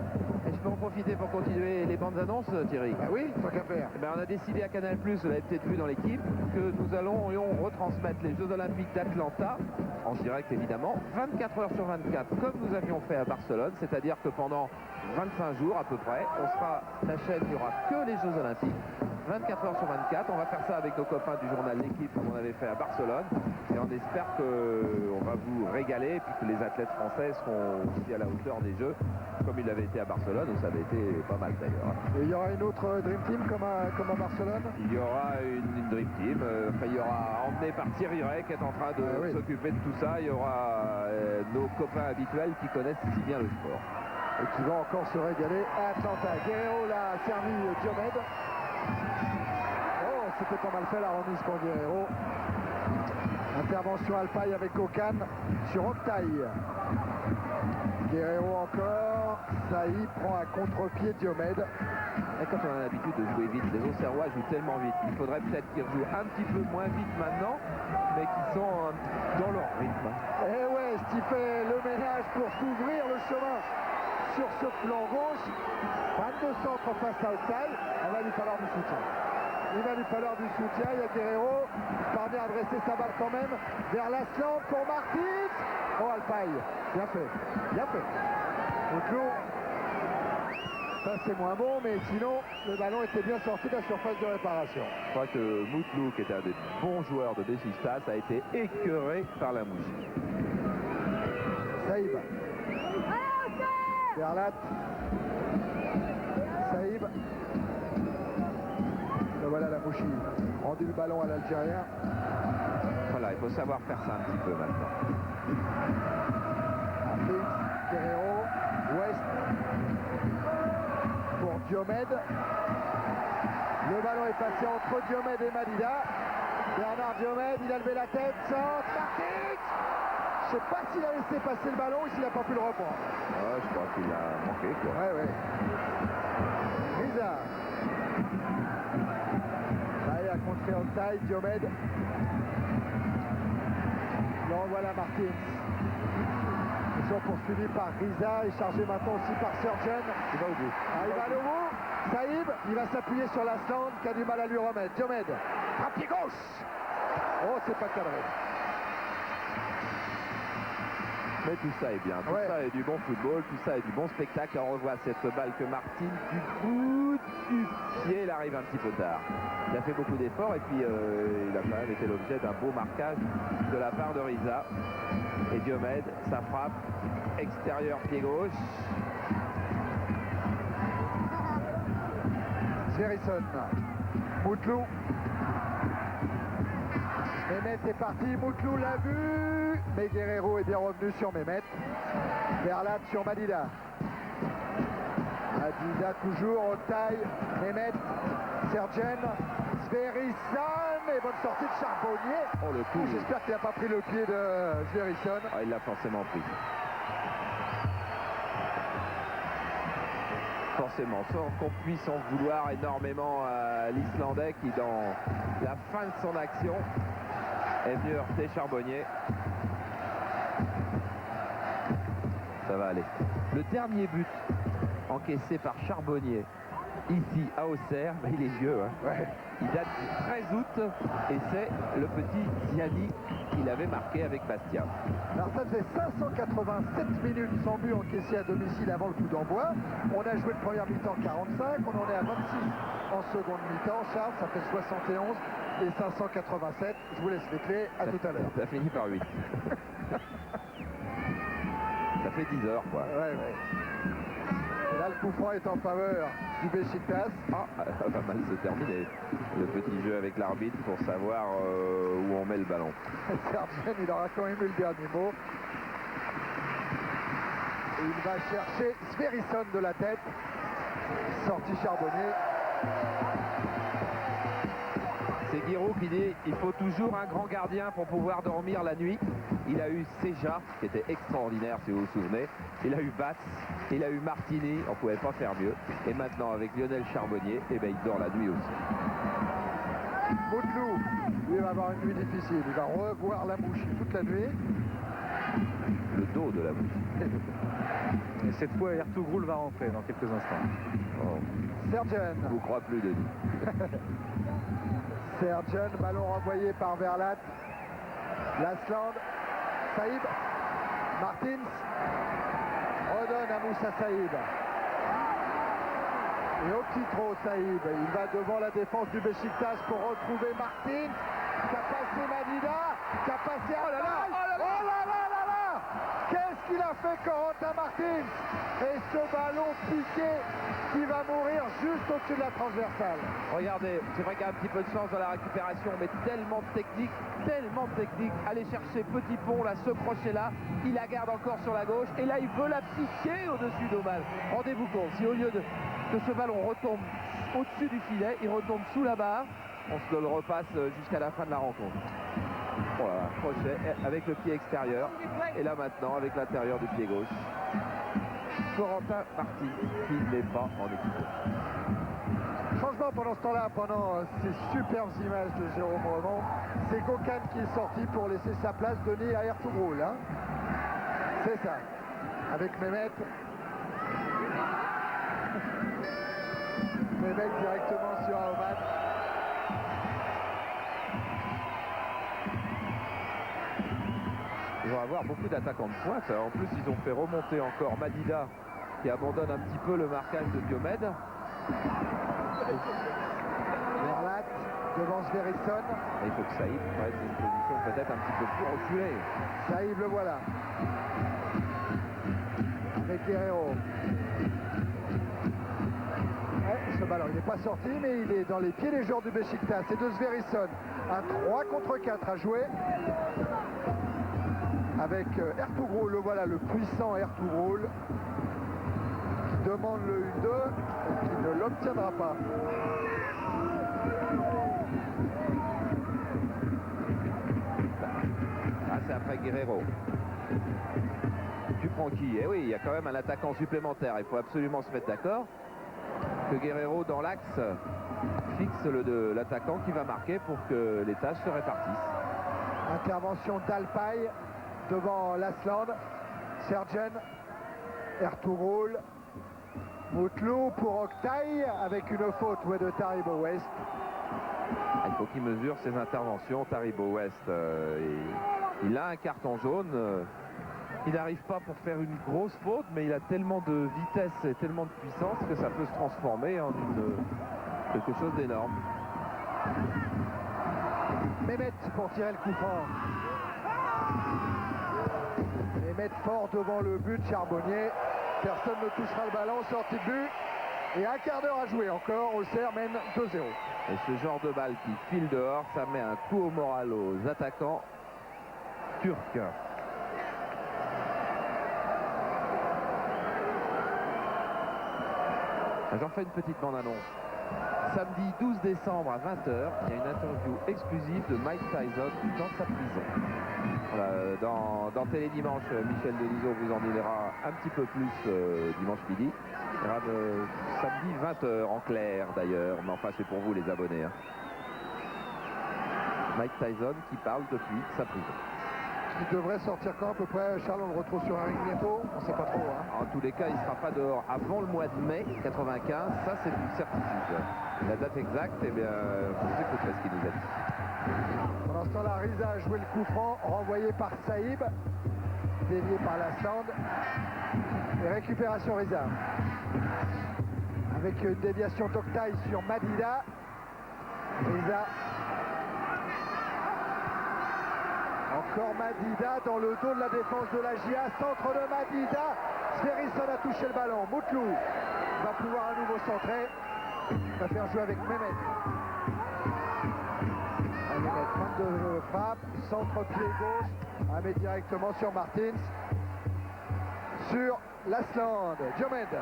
Et je peux en profiter pour continuer les bandes annonces, Thierry? Bah oui, tant qu'à faire. Eh ben, on a décidé à Canal+, vous l'avez peut-être vu dans l'équipe, que nous allons retransmettre les Jeux Olympiques d'Atlanta, en direct évidemment, 24 heures sur 24, comme nous avions fait à Barcelone, c'est-à-dire que pendant 25 jours à peu près, la chaîne, il n'y aura que les Jeux Olympiques. 24 heures sur 24. On va faire ça avec nos copains du journal L'équipe comme on avait fait à Barcelone. Et on espère qu'on va vous régaler et puis que les athlètes français seront aussi à la hauteur des Jeux comme ils l'avaient été à Barcelone où ça avait été pas mal d'ailleurs. Et il y aura une autre Dream Team comme à Barcelone? Il y aura une Dream Team, enfin, il y aura emmené par Thierry Ray qui est en train de s'occuper de tout ça. Il y aura nos copains habituels qui connaissent si bien le sport. Et qui vont encore se régaler à Atlanta. Guerrero l'a servi Diomède. Oh, c'était pas mal fait la remise pour Guerrero. Intervention Alpaï avec Kokan sur Octaï. Guerrero encore. Saïd prend à contre-pied Diomède. Et quand on a l'habitude de jouer vite, les Auxerrois jouent tellement vite. Il faudrait peut-être qu'ils jouent un petit peu moins vite maintenant, mais qu'ils sont dans leur rythme. Et ouais, ce qui fait le ménage pour s'ouvrir le chemin sur ce flanc gauche. 22 centres face à Octaï. Il va lui falloir du soutien. Il va lui falloir du soutien. Il y a Guerrero qui parvient à dresser sa balle quand même vers l'Asland pour Martins. Oh, Alpaï. Bien fait. Bien fait. Outlo. Ça c'est moins bon, mais sinon le ballon était bien sorti de la surface de réparation. Je crois que Moutlou, qui était un des bons joueurs de Besiktas, a été écœuré par la mouche. Saïb. Verlat. Saïb. Et voilà la mouchi. Rendu le ballon à l'Algérien. Voilà, il faut savoir faire ça un petit peu maintenant. Martins, Guerrero, West. Pour Diomède. Le ballon est passé entre Diomède et Madida. Bernard Diomède, il a levé la tête, centre, Martins. Je ne sais pas s'il a laissé passer le ballon ou s'il n'a pas pu le reprendre. Ouais, je crois qu'il a manqué, quoi. Ouais, ouais. Riza. Allez, à contrer en taille, Diomède. Le renvoie à Martins. Ils sont poursuivis par Riza et chargés maintenant aussi par Surgeon. Il va au bout. Ah, il va aller au bout. Saïb, il va s'appuyer sur l'Asland qui a du mal à lui remettre. Diomède, à pied gauche. Oh, c'est pas cadré. Mais tout ça est bien, tout ça est du bon football, tout ça est du bon spectacle. On revoit cette balle que Martin, du bout du pied, il arrive un petit peu tard. Il a fait beaucoup d'efforts et puis il a quand même été l'objet d'un beau marquage de la part de Riza. Et Diomède, ça frappe, extérieur pied gauche. Sverrisson, Moutlou. Mehmet est parti, Moutlou l'a vu, mais Guerrero est bien revenu sur Mehmet. Verlat sur Madida. Madida toujours au taille, Mehmet, Sergen, Sverrisson, et bonne sortie de Charbonnier. Oh le coup. J'espère qu'il n'a pas pris le pied de Sverrisson. Ah, il l'a forcément pris. Forcément, sans qu'on puisse en vouloir énormément à l'Islandais qui, dans la fin de son action, est venu heurter Charbonnier. Ça va aller. Le dernier but encaissé par Charbonnier ici à Auxerre, il est vieux, hein. Ouais. Il date du 13 août et c'est le petit Ziani qu'il avait marqué avec Bastia. Alors ça faisait 587 minutes sans but encaissé à domicile avant le coup d'envoi. On a joué le première mi-temps 45, on en est à 26 en seconde mi-temps. Charles, ça fait 71 et 587. Je vous laisse les clés, à tout à l'heure. Ça finit par 8. Ça fait 10 heures, quoi. Ouais, ouais. Et là, le coup franc est en faveur du Besiktas. Ah, ça va mal se terminer. Le petit jeu avec l'arbitre pour savoir où on met le ballon. Sergen, il aura quand même eu le dernier mot. Et il va chercher Sverrisson de la tête. Sorti Charbonnier. C'est Guiraud qui dit il faut toujours un grand gardien pour pouvoir dormir la nuit. Il a eu Seja, qui était extraordinaire si vous vous souvenez. Il a eu Bass, il a eu Martini, on ne pouvait pas faire mieux. Et maintenant avec Lionel Charbonnier, eh ben, il dort la nuit aussi. Moutlou, lui va avoir une nuit difficile. Il va revoir la mouche toute la nuit. Le dos de la bouche. Et cette fois, Ertugrul va rentrer dans quelques instants. Oh. Sergen. Je vous crois plus, Denis. Sergen, ballon renvoyé par Verlat. Lasland. Saïb. Martins. Redonne à Moussa Saïb. Et au petit trot, Saïb, il va devant la défense du Beşiktaş pour retrouver Martins, qui a passé Madida, qui a passé Altay. Oh là là là là! Qu'est-ce qu'il a fait Corentin Martins? Et ce ballon piqué qui va mourir juste au-dessus de la transversale. Regardez, c'est vrai qu'il y a un petit peu de chance dans la récupération, mais tellement de technique, tellement de technique. Aller chercher Petit Pont, là, ce crochet-là, il la garde encore sur la gauche, et là, il veut la piquer au-dessus d'Oman. Rendez-vous compte, si au lieu que ce ballon retombe au-dessus du filet, il retombe sous la barre, on se le repasse jusqu'à la fin de la rencontre. Voilà, crochet avec le pied extérieur, et là maintenant avec l'intérieur du pied gauche. Corentin Martins qui n'est pas en équipe. Changement pendant ce temps-là, pendant ces superbes images de Jérôme Remond, c'est Gökhan qui est sorti pour laisser sa place donnée à Ertuğrul. Hein. C'est ça, avec Mehmet. Mehmet directement sur Aoman. Ils vont avoir beaucoup d'attaquants de pointe. En plus, ils ont fait remonter encore Madida qui abandonne un petit peu le marquage de Diomède. Verlat devant Sverrisson. Et il faut que Saïb prenne une position peut-être un petit peu plus reculée. Saïb le voilà. Avec Guerrero. Ouais, ce ballon, il n'est pas sorti, mais il est dans les pieds des joueurs du Beşiktaş. C'est de Sverrisson. Un 3 contre 4 à jouer. Avec Ertuğrul, le voilà, le puissant Ertuğrul, qui demande le 1-2 et qui ne l'obtiendra pas. Ah, c'est après Guerrero. Tu prends qui? Eh oui, il y a quand même un attaquant supplémentaire. Il faut absolument se mettre d'accord que Guerrero, dans l'axe, fixe l'attaquant qui va marquer pour que les tâches se répartissent. Intervention d'Alpay devant Lasland. Sergen, Ertuğrul, Mutlu pour Oktay avec une faute de Taribo West. Il faut qu'il mesure ses interventions. Taribo West, il a un carton jaune. Il n'arrive pas pour faire une grosse faute, mais il a tellement de vitesse et tellement de puissance que ça peut se transformer en quelque chose d'énorme. Mehmet pour tirer le coup franc. Mehmet fort devant le but de Charbonnier. Personne ne touchera le ballon, sortie de but. Et un quart d'heure à jouer encore. Auxerre mène 2-0. Et ce genre de balle qui file dehors, ça met un coup au moral aux attaquants turcs. J'en fais une petite bande-annonce. Samedi 12 décembre à 20h, il y a une interview exclusive de Mike Tyson dans sa prison. Voilà, dans Télé Dimanche, Michel Denisot vous en dira un petit peu plus dimanche midi. Il y aura samedi 20h en clair d'ailleurs, mais enfin c'est pour vous les abonnés. Hein. Mike Tyson qui parle depuis sa prison. Il devrait sortir quand à peu près? Charles, on le retrouve sur un ring bientôt? On ne sait pas trop. Hein. En tous les cas, il ne sera pas dehors avant le mois de mai 95. Ça, c'est une certitude. La date exacte, eh bien, vous écouterez ce qu'il nous a dit. Pendant ce temps-là, Riza a joué le coup franc, renvoyé par Saïb, dévié par Lasland. Et récupération Riza. Avec une déviation d'Oktay sur Madida. Riza. Encore Madida dans le dos de la défense de la GIA. Centre de Madida. Sverrisson a touché le ballon. Mutlu va pouvoir à nouveau centrer. Il va faire jouer avec Mehmet. Mehmet, fin de frappe. Centre pied gauche. Met directement sur Martins. Sur Lasland. Diomède.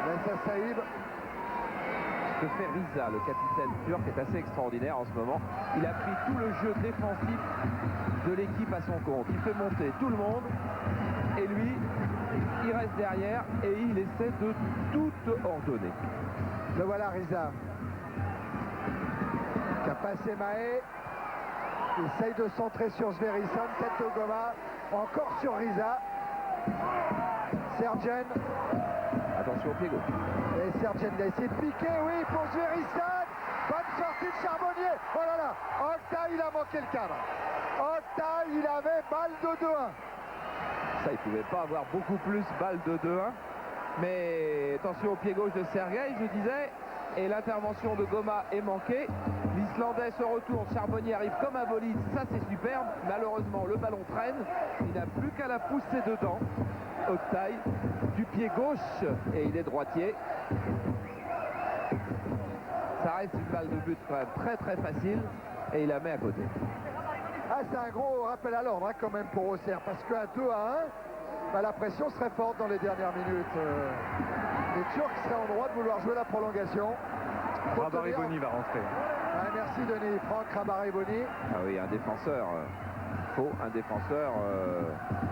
Laisse à Saïb. Ce que fait Riza, le capitaine turc, est assez extraordinaire en ce moment. Il a pris tout le jeu défensif de l'équipe à son compte. Il fait monter tout le monde et lui, il reste derrière et il essaie de tout ordonner. Le voilà Riza. Qui a passé Mahé. Essaye de centrer sur Sverrisson. Tête de Goma. Encore sur Riza. Sergen. Attention au pied gauche. Et Sergen, il a essayé de piquer, oui, pour Sverrisson. Bonne sortie de Charbonnier. Oh là là, Oktay, il a manqué le cadre. Oktay, il avait balle de 2-1. Ça, il ne pouvait pas avoir beaucoup plus balle de 2-1. Mais attention au pied gauche de Sergueï, je disais. Et l'intervention de Goma est manquée. L'Islandais se retourne, Charbonnier arrive comme un bolide, ça c'est superbe. Malheureusement, le ballon traîne. Il n'a plus qu'à la pousser dedans. Oktay du pied gauche et il est droitier. Ça reste une balle de but quand même très très facile et il la met à côté. Ah, c'est un gros rappel à l'ordre quand même pour Auxerre, parce qu'à 2-1, bah, la pression serait forte dans les dernières minutes. Les Turcs seraient en droit de vouloir jouer la prolongation. Rabariboni va rentrer. Ah, merci Denis. Franck Rabariboni. Ah oui, un défenseur. Un défenseur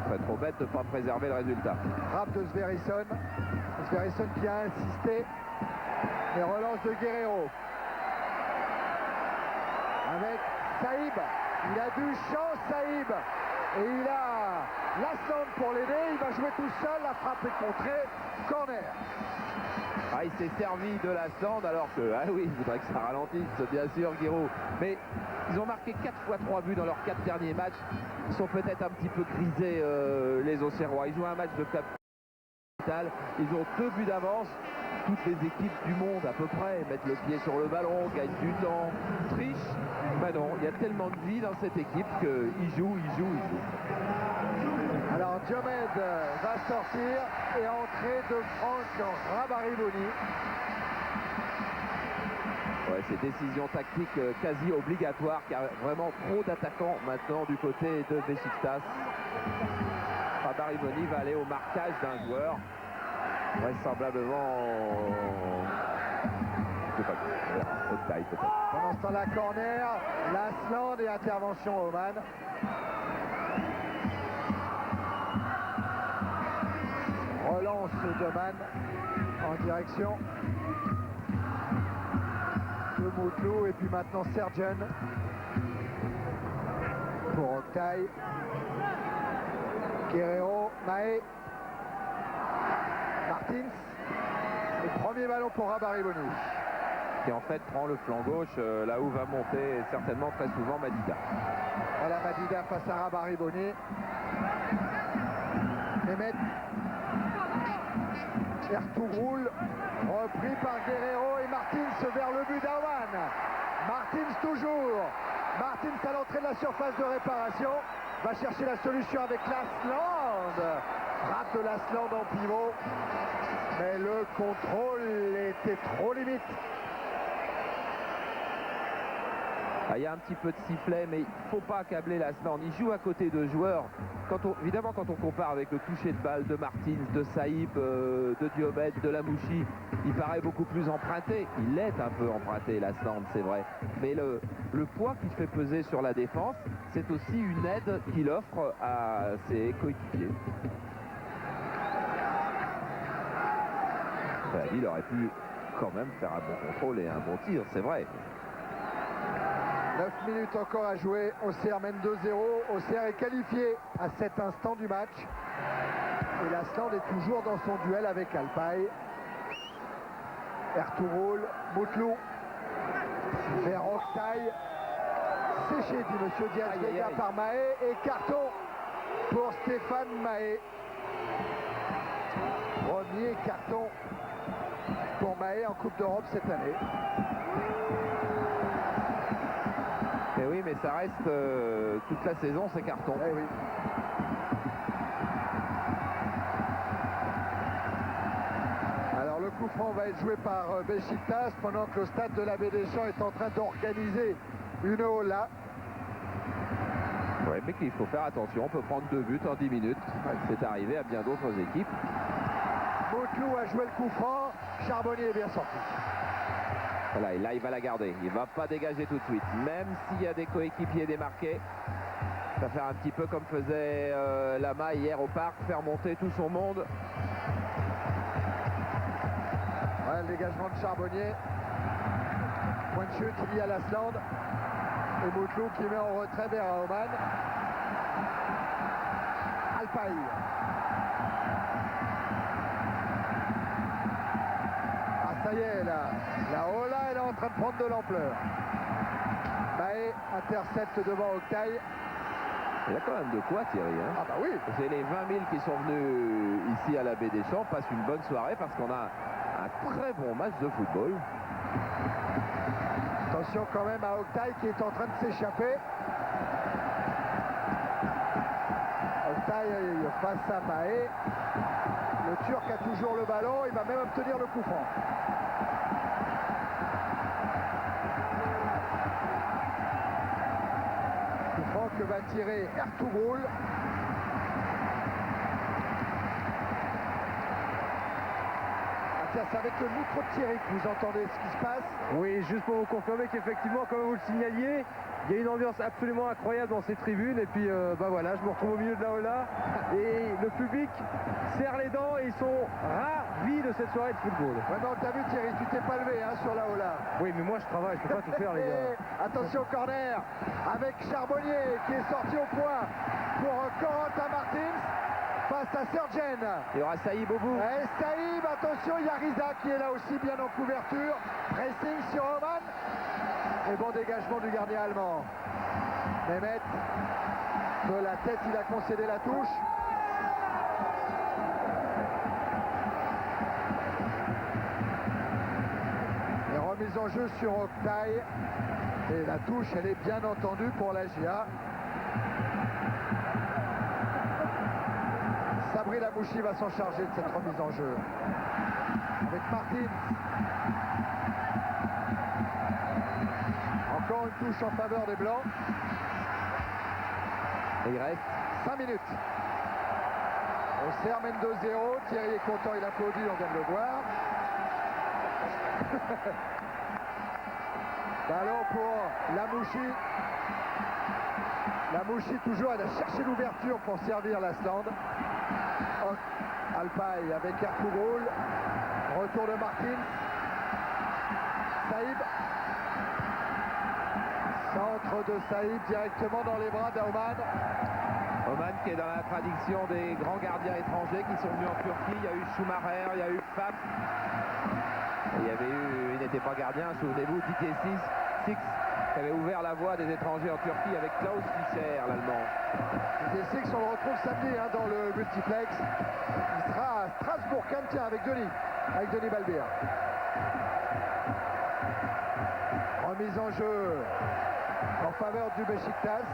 serait trop bête de ne pas préserver le résultat. Frappe de Sverrisson. Sverrisson qui a insisté. Les relances de Guerrero. Avec Saïb. Il a du champ, Saïb. Et il a Lasland pour l'aider. Il va jouer tout seul. La frappe est contrée. Corner. Ah, il s'est servi de Lasland alors que, ah oui, il voudrait que ça ralentisse, bien sûr, Guiraud. Mais ils ont marqué 4 fois 3 buts dans leurs 4 derniers matchs. Ils sont peut-être un petit peu grisés, les Auxerrois. Ils jouent un match de capital. Ils ont 2 buts d'avance. Toutes les équipes du monde, à peu près, mettent le pied sur le ballon, gagnent du temps, trichent. Ben non, il y a tellement de vie dans cette équipe qu'ils jouent. Alors Diomède va sortir et entrée de Franck Rabariboni. Ouais, c'est décision tactique quasi obligatoire car vraiment trop d'attaquants maintenant du côté de Beşiktaş. Rabariboni va aller au marquage d'un joueur. Vraisemblablement, je sais pas, Oktay peut-être. Pendant ce temps-là, corner, Lasland et intervention Oman. Relance d'Oman en direction de Moutlou et puis maintenant Sergen pour Oktay. Guerrero, Mahé. Martins, et premier ballon pour Rabariboni. Qui en fait prend le flanc gauche, là où va monter certainement très souvent Madida. Voilà Madida face à Rabariboni. Mehmet Ertuğrul, repris par Guerrero et Martins vers le but d'Oman. Martins toujours. Martins à l'entrée de la surface de réparation. Va chercher la solution avec Lasland. Frappe de Lasland en pivot. Mais le contrôle était trop limite. Ah, il y a un petit peu de sifflet, mais il ne faut pas accabler Lasland. Il joue à côté de joueurs. Évidemment, quand on compare avec le toucher de balle de Martins, de Saïb, de Diomède, de Lamouchi, il paraît beaucoup plus emprunté. Il est un peu emprunté, Lasland, c'est vrai. Mais le poids qu'il fait peser sur la défense, c'est aussi une aide qu'il offre à ses coéquipiers. Il aurait pu quand même faire un bon contrôle et un bon tir, c'est vrai. 9 minutes encore à jouer. Auxerre mène 2-0. Auxerre est qualifié à cet instant du match. Et Lasland est toujours dans son duel avec Alpay. Ertuğrul, Moutlou vers Oktay. Séché, dit Monsieur Diaz Vega par Mahé. Et carton pour Stéphane Mahé. Premier carton pour Mahé en Coupe d'Europe cette année. Et oui, mais ça reste toute la saison, ces cartons. Eh oui. Alors le coup franc va être joué par Beşiktaş pendant que le stade de l'Abbé Deschamps est en train d'organiser une hola. Oui, mais qu'il faut faire attention, on peut prendre 2 buts en 10 minutes. C'est arrivé à bien d'autres équipes. Moutlou a joué le coup franc, Charbonnier est bien sorti. Voilà, et là il va la garder, il ne va pas dégager tout de suite, même s'il y a des coéquipiers démarqués. Ça va faire un petit peu comme faisait Lama hier au parc, faire monter tout son monde. Ouais, le dégagement de Charbonnier. Point de chute, il y a Lasland. Et Moutlou qui met en retrait vers Oman. Alpay. Ça y est, la Ola, elle est en train de prendre de l'ampleur. Mahé intercepte devant Oktay. Il y a quand même de quoi, Thierry. Hein. Ah bah oui. C'est les 20 000 qui sont venus ici à la Baie des Champs, passent une bonne soirée parce qu'on a un très bon match de football. Attention quand même à Oktay qui est en train de s'échapper. Oktay face à Mahé. Le Turc a toujours le ballon, il va même obtenir le coup franc. Coup franc que va tirer Ertuğrul. C'est avec le micro de Thierry que vous entendez ce qui se passe. Oui, juste pour vous confirmer qu'effectivement, comme vous le signaliez, il y a une ambiance absolument incroyable dans ces tribunes. Et puis, voilà, je me retrouve au milieu de la Ola. Et le public serre les dents et ils sont ravis de cette soirée de football. Ouais, mais on t'a vu Thierry, tu t'es pas levé hein, sur la Ola. Oui, mais moi je travaille, je peux pas tout faire, les gars. Et attention, corner avec Charbonnier qui est sorti au point pour Corentin Martins. Face à Sergen. Il y aura Saïb au bout. Et Saïb, attention, il y a Riza qui est là aussi bien en couverture. Pressing sur Oman. Et bon dégagement du gardien allemand. Mehmet, de la tête, il a concédé la touche. Et remise en jeu sur Oktay. Et la touche, elle est bien entendue pour la GIA. Sabri Lamouchi va s'en charger de cette remise en jeu. Avec Martins. Encore une touche en faveur des Blancs. Et il reste 5 minutes. Auxerre mène 2-0. Thierry est content, il applaudit, on vient de le voir. Ballon pour Lamouchi. Lamouchi toujours, elle a cherché l'ouverture pour servir l'Asland. Alpay avec Ertuğrul. Retour de Martins. Saïb. Centre de Saïb directement dans les bras d'Oman. Oman qui est dans la tradition des grands gardiens étrangers qui sont venus en Turquie. Il y a eu Schumacher, il y a eu Fab. Il y avait eu, il n'était pas gardien, souvenez-vous, Didier Six qui avait ouvert la voie des étrangers en Turquie avec Klaus Fischer, l'Allemand. Didier Six, on le retrouve samedi hein, dans le multiplex. Il sera à Strasbourg, tiens, avec Denis Balbir. Remise en jeu en faveur du Beşiktaş.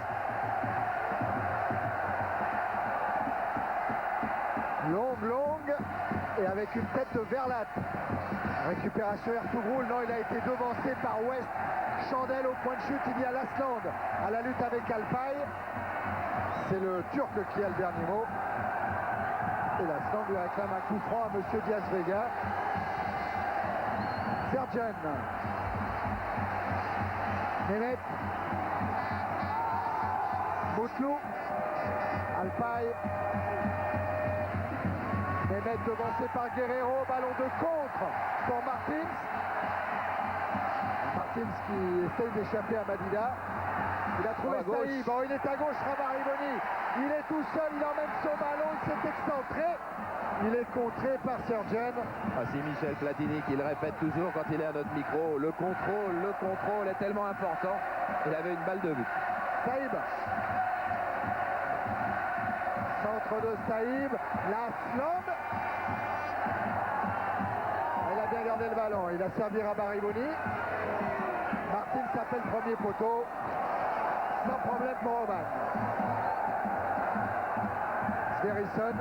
Longue, et avec une tête de Verlat. Récupération Ertuğrul, non, il a été devancé par West. Chandel au point de chute, il y a Lasland à la lutte avec Alpay. C'est le Turc qui a le dernier mot. Et Lasland lui réclame un coup franc à Monsieur Diaz Vega. Sergen. Mehmet. Moutlou. Alpay. Mehmet devancé par Guerrero, ballon de contre pour Martins. Martins qui essaye d'échapper à Madida. Il a trouvé Saïb, il est à gauche, Ramariboni. Il est tout seul, il emmène son ballon, il s'est excentré. Il est contré par Sergen. Ah, c'est Michel Platini qui le répète toujours quand il est à notre micro. Le contrôle est tellement important. Il avait une balle de but. Saïb. Centre de Saïb, Lasland. Il a bien gardé le ballon, il a servi Ramariboni. Martins s'appelle premier poteau. Sans problème pour Oman. Sverrisson.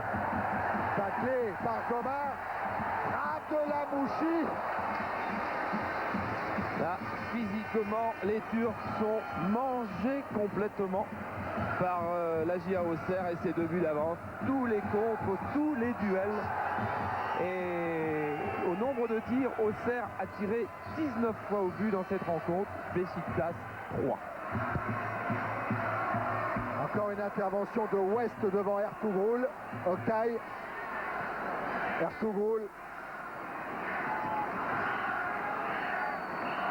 Taclé par Goma. Frappe de Lamouchi. Là, physiquement, les Turcs sont mangés complètement par la GIA Auxerre et ses 2 buts d'avance. Tous les contres, tous les duels. Et au nombre de tirs, Auxerre a tiré 19 fois au but dans cette rencontre. Beşiktaş 3. Encore une intervention de West devant Ertuğrul. Oktay. Ertuğrul.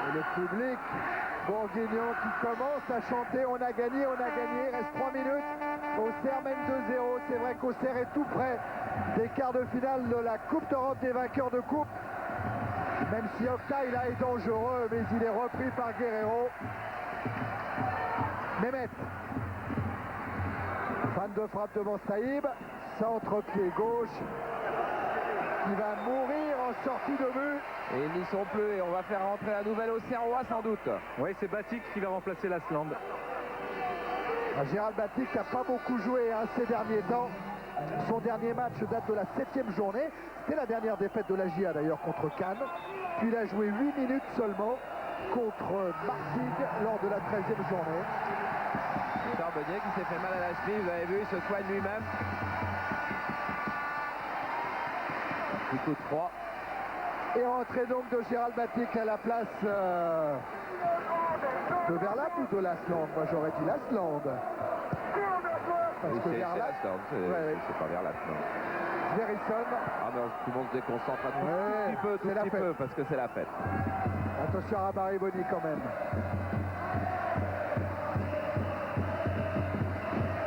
Et le public bourguignon qui commence à chanter. On a gagné, il reste 3 minutes. Auxerre mène 2-0. C'est vrai qu'Auxerre est tout près des quarts de finale de la Coupe d'Europe des vainqueurs de coupe. Même si Oktay là est dangereux, mais il est repris par Guerrero. Mehmet. Panne de frappe devant Saïb. Centre-pied gauche qui va mourir en sortie de but. Et ils n'y sont plus et on va faire rentrer la nouvelle Auxerrois sans doute. Oui, c'est Batik qui va remplacer Lasland. Gérald Batik n'a pas beaucoup joué ces derniers temps. Son dernier match date de la 7e journée. C'était la dernière défaite de la GIA d'ailleurs contre Cannes. Puis il a joué 8 minutes seulement contre Martigues lors de la 13e journée. Charbonnier qui s'est fait mal à la cheville, vous avez vu, il se soigne lui-même. Petit coup de froid. Et rentrée donc de Gérald Batik à la place de Verlat ou de Lasland. Moi j'aurais dit Lasland. Parce que C'est Verlat, Lasland, c'est pas Verlat, non. Verisson. Ah non, tout le monde se déconcentre un Ouais, tout c'est la petit peu, fête. parce que c'est la fête. Attention à Bariboni quand même.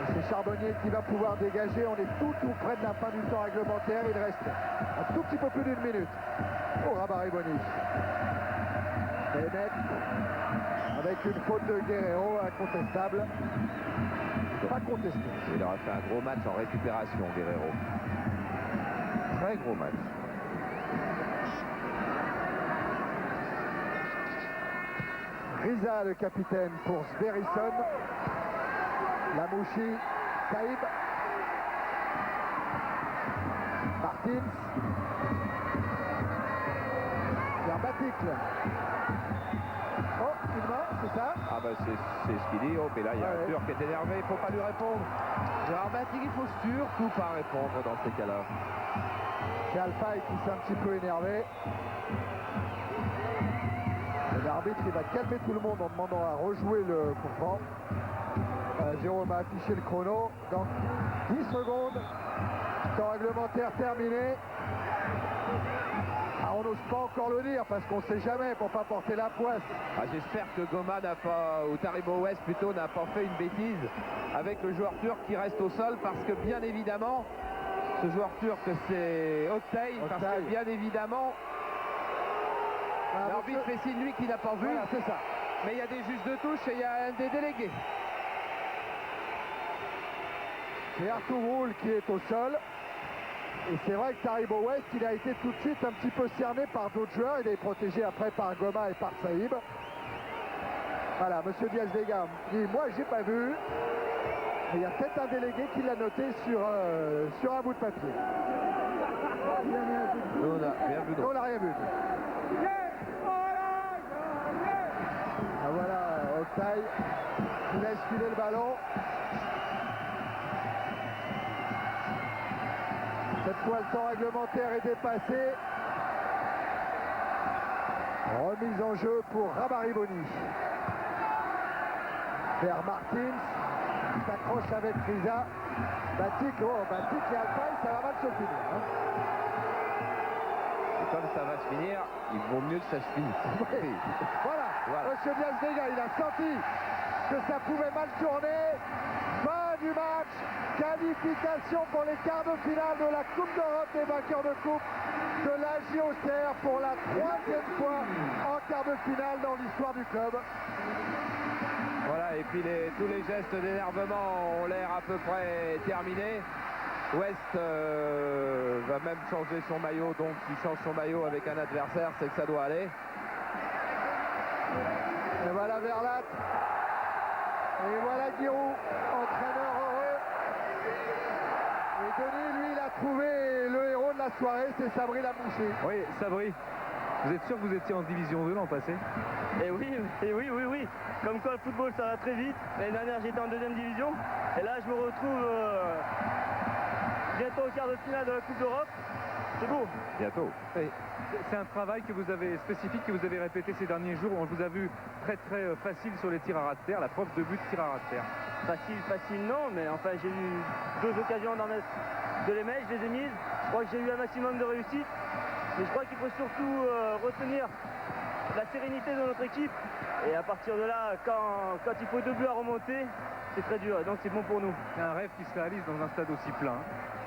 Et c'est Charbonnier qui va pouvoir dégager. On est tout près de la fin du temps réglementaire. Il reste un tout petit peu plus d'une minute. Oh, Rabariboni. Bennett avec une faute de Guerrero incontestable. Pas contesté. Il aura fait un gros match en récupération, Guerrero. Très gros match. Risa, le capitaine pour Sverrisson. Lamouchi, Saïb. Martins. Vers Batik. Oh, une main, c'est ça? Ah bah c'est ce qu'il dit. Oh, mais là il y a un Turc qui est énervé, il ne faut pas lui répondre. Gérard Batik, il faut surtout pas répondre dans ces cas-là. C'est Alphaï qui s'est un petit peu énervé. L'arbitre il va calmer tout le monde en demandant à rejouer le coup franc. Jérôme a affiché le chrono. Dans 10 secondes, temps réglementaire terminé. Ah, on n'ose pas encore le dire parce qu'on ne sait jamais pour ne pas porter la poisse. Ah, j'espère que Goma n'a pas, ou Taribo West plutôt, n'a pas fait une bêtise avec le joueur turc qui reste au sol parce que bien évidemment, ce joueur turc c'est Oktay, parce que bien évidemment, l'arbitre fait signe lui qui n'a pas vu. Voilà, c'est ça. Mais il y a des juges de touche et il y a un des délégués. C'est Arthur Roule qui est au sol. Et c'est vrai que Taribo West, il a été tout de suite un petit peu cerné par d'autres joueurs. Il est protégé après par Goma et par Saïb. Voilà, monsieur Diaz-Vega dit, moi j'ai pas vu. Mais il y a peut-être un délégué qui l'a noté sur un bout de papier. Nous, on a rien vu. On n'a rien vu. Ah, voilà, Oktay qui laisse filer le ballon. Cette fois, le temps réglementaire est dépassé. Remise en jeu pour Rabariboni. Vers Martins. Il s'accroche avec Risa. Batik et Alphaï, ça va mal se finir. Hein. Et comme ça va se finir, il vaut mieux que ça se finisse. Oui. Voilà. Monsieur Diaz-Vega, il a senti que ça pouvait mal tourner. Fin du match. Qualification pour les quarts de finale de la Coupe d'Europe des vainqueurs de coupe de l'AJ Auxerre pour la 3e fois en quart de finale dans l'histoire du club. Voilà, et puis tous les gestes d'énervement ont l'air à peu près terminés. West va même changer son maillot, donc il change son maillot avec un adversaire, c'est que ça doit aller. Et voilà Verlat. Et voilà Giroud, entraîneur heureux. Et Denis, lui, il a trouvé le héros de la soirée, c'est Sabri Lamouchi. Oui, Sabri, vous êtes sûr que vous étiez en division 2 l'an passé? Oui. Comme quoi le football ça va très vite. L'année dernière j'étais en 2e division. Et là je me retrouve bientôt au quart de finale de la Coupe d'Europe. C'est beau. Bientôt. C'est un travail que vous avez spécifique, que vous avez répété ces derniers jours. On vous a vu très facile sur les tirs à ras de terre, la preuve de but tir à ras de terre. Facile non, mais enfin j'ai eu 2 occasions de les mettre, je les ai mises. Je crois que j'ai eu un maximum de réussite. Mais je crois qu'il faut surtout retenir la sérénité de notre équipe. Et à partir de là, quand il faut 2 buts à remonter, c'est très dur. Et donc c'est bon pour nous. C'est un rêve qui se réalise dans un stade aussi plein.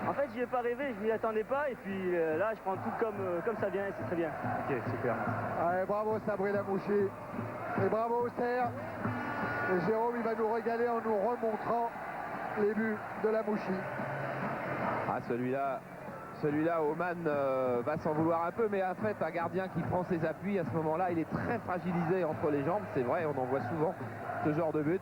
En fait, j'y ai pas rêvé, je m'y attendais pas. Et puis là, je prends tout comme ça vient et c'est très bien. Ok, super. Allez, bravo Sabri Lamouchi. Et bravo Auxerre. Et Jérôme, il va nous régaler en nous remontrant les buts de la Mouchi. Ah, celui-là, Oman va s'en vouloir un peu, mais en fait, un gardien qui prend ses appuis à ce moment-là, il est très fragilisé entre les jambes. C'est vrai, on en voit souvent ce genre de but.